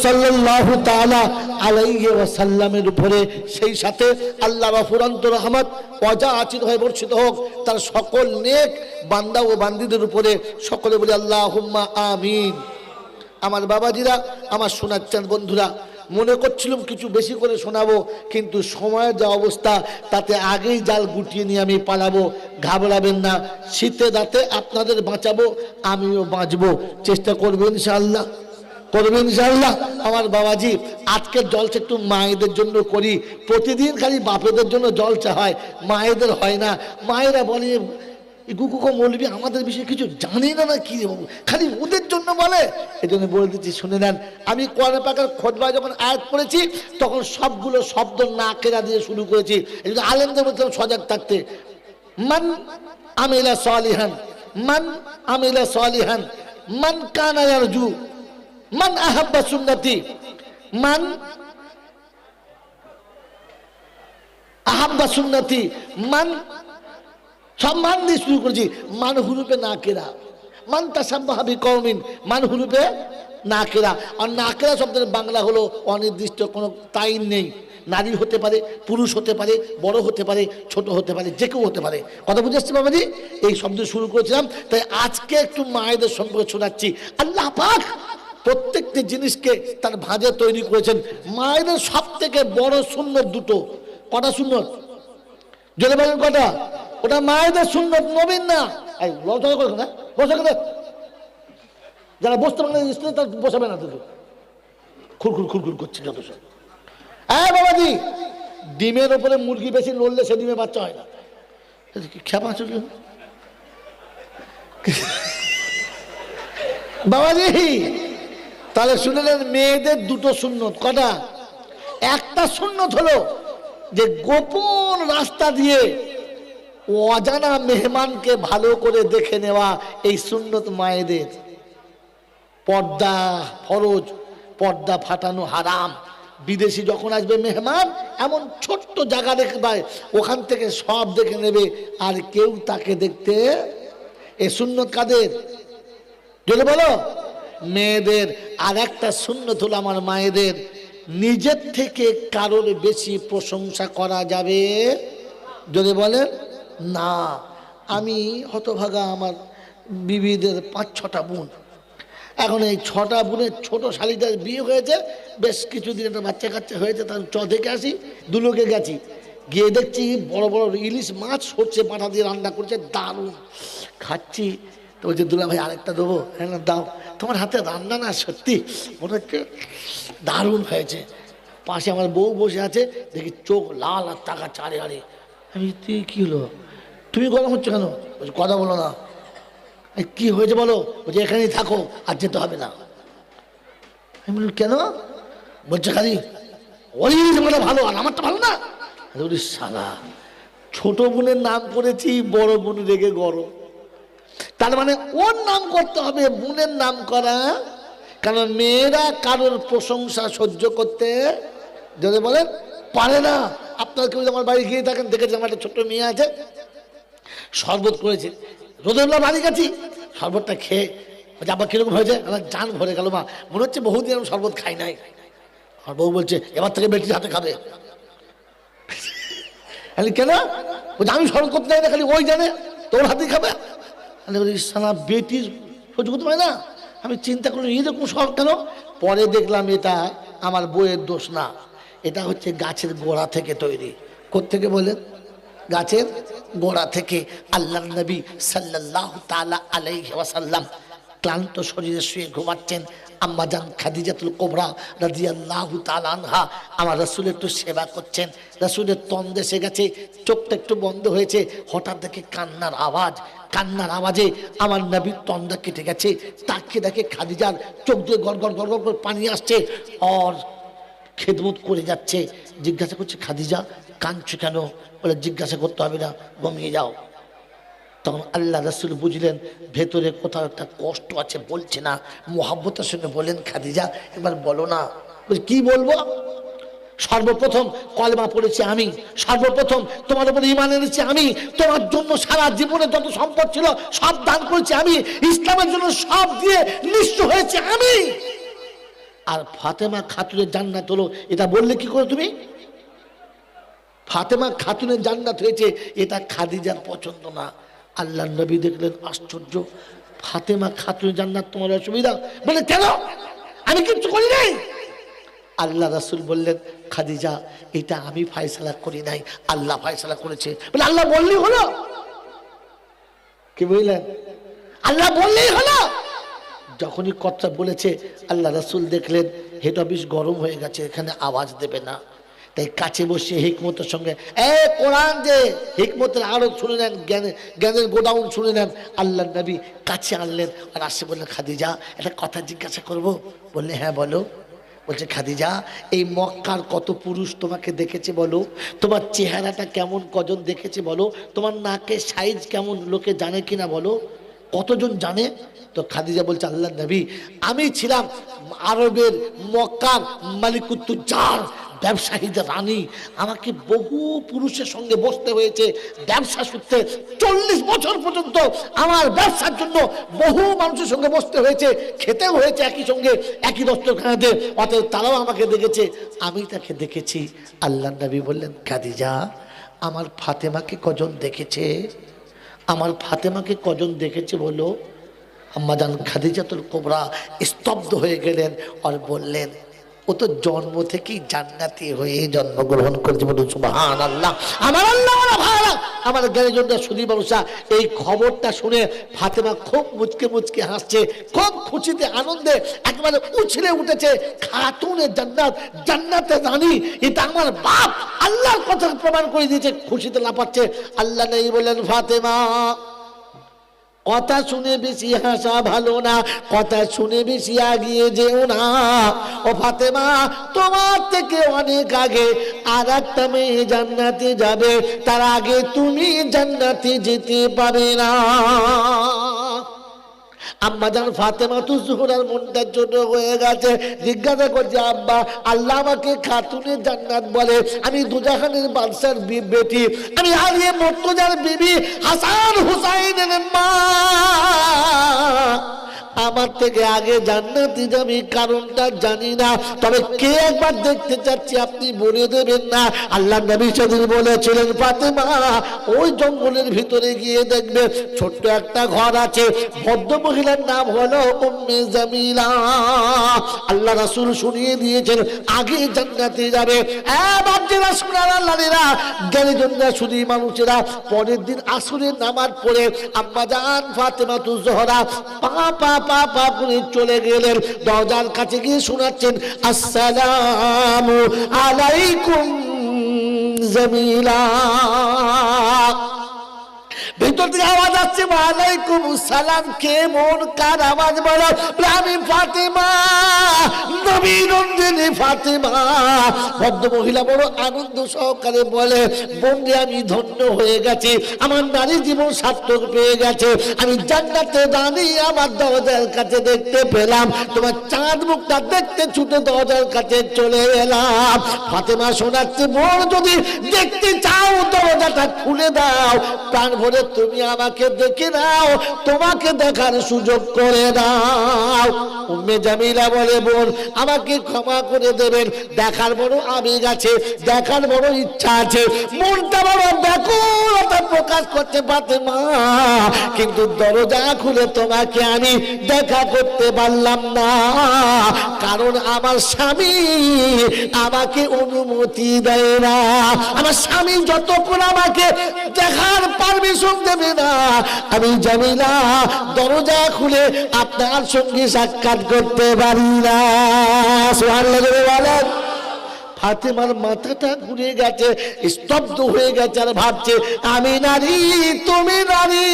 সাল্লাল্লাহু তাআলা আলাইহি ওয়াসাল্লামের উপরে, সেই সাথে আল্লাহর অফুরন্ত রহমত অযাচিত হয়ে বর্ষিত হোক তার সকল নেক বান্দা ও বান্দীদের উপরে। সকলে বলি আল্লাহুম্মা আমিন। আমার বাবাজিরা, আমার শোনাচ্ছেন বন্ধুরা, মনে করছিলাম কিছু বেশি করে শোনাবো, কিন্তু সময়ের যা অবস্থা তাতে আগেই জাল গুটিয়ে নিয়ে আমি পালাবো। ঘাবড়াবেন না, শীতে দাঁতে আপনাদের বাঁচাবো, আমিও বাঁচবো, চেষ্টা করবো ইনশাআল্লাহ, করবেন ইনশাআল্লাহ। আমার বাবাজি, আজকের জলসা একটু মায়েদের জন্য করি। প্রতিদিন খালি বাপেদের জন্য জলসা হয়, মায়েদের হয় না। মায়েরা বলে এই গুকুকো মৌলবি আমাদের বিষয়ে কিছু জানি না কি রে বাবু, খালি ওদের জন্য বলে। এই জন্য বলে দিচ্ছি, শুনে নেন। আমি কোরআন পাকের খোদবা যখন আয়াত পড়েছি তখন সবগুলো শব্দ নাকেরা দিয়ে শুরু করেছি। এই জন্য আলেমদের মধ্যে সজাগ থাকতে, মান আমিলা সালিহান, মান আমিলা সালিহান, মান কানা ইয়ারজু, মান আহাব্বা সুন্নতি, মান আহাব্বা সুন্নতি, মান, সব মান দিয়ে শুরু করেছি। মান হুরুপে নাকেরা, মান তাসাব্বাহা বিকওমিন, মান হুরুপে নাকেরা। আর নাকেরা শব্দের বাংলা হলো অনির্দিষ্ট, কোনো তাইন নেই। নারী হতে পারে, পুরুষ হতে পারে, বড় হতে পারে, ছোট হতে পারে, যে কেউ হতে পারে। কথা বুঝে আসছে বাবাজি? এই শব্দ শুরু করেছিলাম, তাই আজকে একটু মায়েদের সম্পর্কে শোনাচ্ছি। আল্লাহ পাক প্রত্যেকটি জিনিসকে তার ভাঁজে তৈরি করেছেন। মায়েদের সব থেকে বড় সুন্নত দুটো। কটা সুন্নত? জেনে বলেন কটা? ওটা মায়েদের সুন্নত, নবীন না। এই লজ্জা করে না, বসে করে যারা বসতে পারে না তার বসাবে না, দুটো খুরখুর খুরখুর করছে যত সব। হ্যাঁ বাবাজি, ডিমের ওপরে মুরগি বেশি লড়লে সে ডিমে বাচ্চা হয় না। খেপা চল বাবাজি। তাহলে শুনলেন মেয়েদের দুটো সুন্নত। কটা? একটা সুন্নত হলো যে গোপন রাস্তা দিয়ে অজানা মেহমানকে ভালো করে দেখে নেওয়া, এই সুন্নত মায়েদের। পর্দা ফরজ, পর্দা ফাটানো হারাম। বিদেশি যখন আসবে মেহমান, এমন ছোট্ট জায়গা দেখবে, ওখান থেকে সব দেখে নেবে, আর কেউ তাকে দেখতে। এ সুন্নত কাদের? যদি বলো মেয়েদের। আর একটা সুন্নত হলো আমার মায়েদের, নিজের থেকে কারোর বেশি প্রশংসা করা যাবে যদি বলেন না। আমি হতভাগা, আমার বিবিদের 5-6টা বোন। এখন এই 6টা বোনের ছোট শালিটার বিয়ে হয়েছে, বেশ কিছুদিন একটা বাচ্চা কাচ্চা হয়েছে, তার থেকে আসি, দুলোকে গেছি, গিয়ে দেখছি বড় বড় ইলিশ মাছ সরষে পাঁঠা দিয়ে রান্না করছে, দারুণ খাচ্ছি। তো বলছে দুলা ভাই আরেকটা দেবো? হ্যাঁ দাও। তোমার হাতে রান্না না সত্যি মনে হচ্ছে দারুণ হয়েছে। পাশে আমার বউ বসে আছে, দেখি চোখ লাল আর টাকা চারে আরে। আমি তুই কী হলো, তুমি গরম হচ্ছে কেন? বলছি কথা বলো না। কি হয়েছে বলো? বলছে এখানেই থাকো, আর যেতে হবে না। আমি বলি কেন? বলছে খালি ওই মানে ভালো, আর আমারটা ভালো না। বলি সালা, ছোট বোনের নাম করেছি, বড় বোন রেগে গরম। তার মানে ওর নাম করতে হবে, বোনের নাম করা। কারণ মেয়েরা কারোর প্রশংসা সহ্য করতে যদি বলেন পারে না। আপনার কেউ আমার বাড়ি গিয়ে থাকেন, দেখেছি আমার একটা ছোট্ট মেয়ে আছে, শরবত করেছে, রোদুল্লাহ বাড়ি গেছি, শরবতটা খেয়ে আবার কিরকম হয়েছে, আমার জান ভরে গেল, মা মনে হচ্ছে বহুদিন আমি শরবত খাই নাই। আর বউ বলছে এবার থেকে বেটির হাতে খাবে। কেন? বলছে আমি শরবত করতে যাই না, খালি ওই জানে, তোর হাতেই খাবে। সালা বেটির সহ্য করতে পারে না। আমি চিন্তা করলাম এরকম সব কেন? পরে দেখলাম এটা আমার বইয়ের দোষ না, এটা হচ্ছে গাছের গোড়া থেকে তৈরি। কোত্থেকে বলেন? গাছের গোড়া থেকে। আল্লাহ নবী সাল্লাল্লাহু তাআলা আলাইহি ওয়াসাল্লাম ক্লান্ত শরীরে শুয়ে ঘুমাচ্ছেন, আম্মাজান খাদিজাতুল কুবরা রাদিয়াল্লাহু তাআলা আনহা আমার রাসূলের একটু সেবা করছেন। রাসূলের তন্দ এসে গেছে, চোখটা একটু বন্ধ হয়েছে, হঠাৎ দেখে কান্নার আওয়াজ। কান্নার আওয়াজে আমার নবীর তন্দ কেটে গেছে। তাকে দেখে খাদিজার চোখ দিয়ে গড় গড় গড় গড় করে পানি আসছে, আর খেদমত করে যাচ্ছে। জিজ্ঞাসা করছে খাদিজা কাঁদছো কেন? বলে জিজ্ঞাসা করতে হবে না, ঘুমিয়ে যাও। তখন আল্লাহ রাসূল বুঝলেন ভেতরে কোথাও একটা কষ্ট আছে, বলছে না। মোহাব্বতের সঙ্গে বলেন খাদিজা এবার বলো না। বলছে কি বলবো? সর্বপ্রথম কলেমা পড়েছি আমি, সর্বপ্রথম তোমার উপর ঈমান এনেছি আমি, তোমার জন্য সারা জীবনে যত সম্পদ ছিল সব দান করেছি আমি, ইসলামের জন্য সব দিয়ে নিঃস্ব হয়েছে আমি। আর ফাতেমা খাতুনের জান্নাত হলো, এটা বললে কি করে তুমি? ফাতেমা খাতুনের জান্নাত হয়েছে, এটা খাদিজার পছন্দ না। আল্লাহ নবী দেখলেন আশ্চর্য, ফাতেমা খাতুনের জান্নাত তোমার অসুবিধা? বলে কেন? আমি কিচ্ছু করি নাই। আল্লাহ রাসূল বললেন খাদিজা এটা আমি ফয়সালা করি নাই, আল্লাহ ফয়সালা করেছে। বলে আল্লাহ বললেই হলো? কি বুঝলেন? আল্লাহ বললেই হলো। যখনই কথা বলেছে আল্লাহ রাসূল দেখলেন হেড অফিস গরম হয়ে গেছে, এখানে আওয়াজ দেবে না। তাই কাছে বসে হিকমতের সঙ্গে কোরআন যে হিকমতের আরো শুনে নেন, জ্ঞানের গোডাউন শুনে নেন। আল্লাহ নবী কাছে আনলেন আর আসে বললেন, খাদিজা একটা কথা জিজ্ঞাসা করব? বললে হ্যাঁ বলো। বলছে, খাদিজা এই মক্কার কত পুরুষ তোমাকে দেখেছে বলো, তোমার চেহারাটা কেমন কজন দেখেছে বলো, তোমার নাকের সাইজ কেমন লোকে জানে কিনা বলো, কতজন জানে? তো খাদিজা বলছে, আল্লাহ নবী আমি ছিলাম আরবের মক্কার মালিকুত্তুজার ব্যবসায়ীদের রানী, আমাকে বহু পুরুষের সঙ্গে বসতে হয়েছে ব্যবসা সূত্রে, 40 বছর পর্যন্ত আমার ব্যবসার জন্য বহু মানুষের সঙ্গে বসতে হয়েছে, খেতেও হয়েছে একই সঙ্গে একই দস্তরখানাতে, অতএব তারাও আমাকে দেখেছে, আমি তাকে দেখেছি। আল্লাহ নবী বললেন, খাদিজা আমার ফাতেমাকে কজন দেখেছে? আমার ফাতেমাকে কজন দেখেছে বলো? আম্মাজান খাদিজাতুল কুবরা স্তব্ধ হয়ে গেলেন আর বললেন, ও তো জন্ম থেকেই জান্নাতি হয়ে জন্মগ্রহণ করেছে। বলুন সুবহানাল্লাহ। আমার আল্লাহ ভাইরা, আমার জ্ঞানের জন্য শুধু মানুষা এই খবরটা শুনে ফাতেমা খুব মুচকে মুচকে হাসছে, খুব খুশিতে আনন্দে একেবারে উছলে উঠেছে। খাতুনে জান্নাত, জান্নাতে রানী, এটা আমার বাপ আল্লাহর কথা প্রমাণ করে দিয়েছে, খুশিতে লাফাচ্ছে। আল্লাহ নেই বললেন, ফাতেমা কথা শুনে বেশি হাসা ভালো না, কথা শুনে বেশি আগিয়ে যেও না। ও ফাতেমা তোমার থেকে অনেক আগে আর একটা মেয়ে জান্নাতে যাবে, তার আগে তুমি জান্নাতে যেতে পারবে না। আম্মাজান ফাতেমা তু জোহরার মনটা ছোট হয়ে গেছে, জিজ্ঞাসা করছে, আব্বা আল্লাহ আমাকে খাতুনে জান্নাত বলে, আমি দুজাহানের বাদশার বেটি, আমি আলিয়ে মুর্তজার বিবি, হাসান হুসাইনের মা, আমার থেকে আগে জান্নাতে যাবে কারণটা জানি না, তবে কে একবার দেখতে চাচ্ছি আপনি বলে দেবেন না? আল্লাহ নবী সেদিন বলেছিলেন, ফাতেমা ওই জঙ্গলের ভিতরে গিয়ে দেখবে ছোট্ট একটা ঘর আছে, ভদ্র মহিলার নাম হলো উম্মে জামিলা। আল্লাহ রাসূল শুনিয়ে দিয়েছেন আগে জান্নাতে যাবে। বাচ্চারা শোনার আল্লাহরা জ্ঞানী জনরা শুধু মানুষেরা পরের দিন আসরের নামাজ পড়ে আম্মাজান ফাতেমাতু জোহরা পা পা পা পা করে চলে গেলেন, দরজার কাছে গিয়ে শোনাচ্ছেন, আসসালামু আলাইকুম জামিলা। ভিতর থেকে আওয়াজ আসছে, ওয়ালাইকুম সালাম। কে মন কার আওয়াজ বলো? আমি ফাতেমা, নবী নন্দিনী ফাতেমা। ভদ্র মহিলা বড় আনন্দ সহকারে বলে, বন্ধু আমি ধন্য হয়ে গেছি, আমার নারী জীবন সার্থক পেয়ে গেছে, আমি জান্নাতে রানী আমার দরজার কাছে দেখতে পেলাম, তোমার চাঁদ মুখটা দেখতে ছুটে দরজার কাছে চলে এলাম। ফাতেমা শোনাচ্ছে, বোন যদি দেখতে চাও দরজাটা খুলে দাও, প্রাণ ভরে তুমি আমাকে দেখে নাও, তোমাকে দেখার সুযোগ করে দাও। উম্মে জামিলা বলে, বোন আমাকে ক্ষমা করে দেবেন, দেখার বড় আবেগ আছে, দেখার বড় ইচ্ছা আছে, মনটা বড় ব্যাকুলতা প্রকাশ করতে ফাতেমা, কিন্তু দরজা খুলে তোমাকে আমি দেখা করতে পারলাম না, কারণ আমার স্বামী আমাকে অনুমতি দেয় না। আমার স্বামী যতক্ষণ আমাকে দেখার পারমিশন দেবে না, আমি জামিলা দরজা খুলে আপনার সঙ্গে সাক্ষাৎ করতে পারি না। সুবহানাল্লাহ বলেন। ফাতেমার মাথাটা ঘুরে গেছে, স্তব্ধ হয়ে গেছে, আর ভাবছে, আমি নারী তুমি নারী,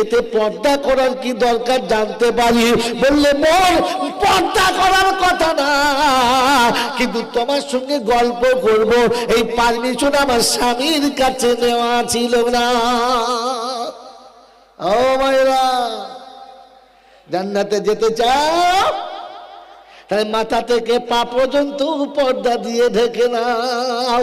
এতে পর্দা করার কি দরকার জানতে পারি? বললে, বোন পর্দা করার কথা না, কিন্তু তোমার সঙ্গে গল্প করব এই পারমিশন আমার স্বামীর কাছে নেওয়া ছিল না। ও মায়েরা, জান্নাতে যেতে চাও? তাই মাথা থেকে পা পর্যন্ত পর্দা দিয়ে ঢেকে নাও।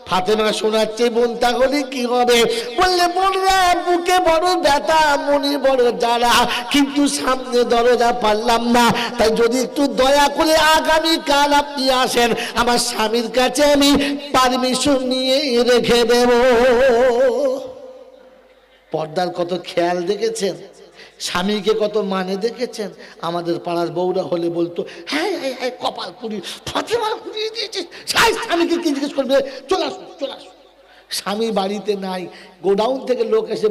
ফাতেমা শোনাচ্ছে, বোন তাহলে কি হবে? বললে, বোনরা বুকে বড় ব্যথা, মনে বড় জ্বালা, কিন্তু সামনে দরজা পারলাম না, তাই যদি একটু দয়া করে আগামীকাল আপনি আসেন, আমার স্বামীর কাছে আমি পারমিশন নিয়ে রেখে দেব। পর্দার কত খেয়াল দেখেছেন, স্বামীকে কত মানে দেখেছেন? আমাদের পাড়ার বউরা হলে বলতো, হ্যাঁ হ্যাঁ কপাল পুরি, ফাতেমা পুড়িয়ে দিয়েছে, স্বামীকে কি জিজ্ঞেস করবে? চলে আসুন চলে আসুন। স্বামী বাড়িতে নাই, গোডাউন থেকে লোক এসে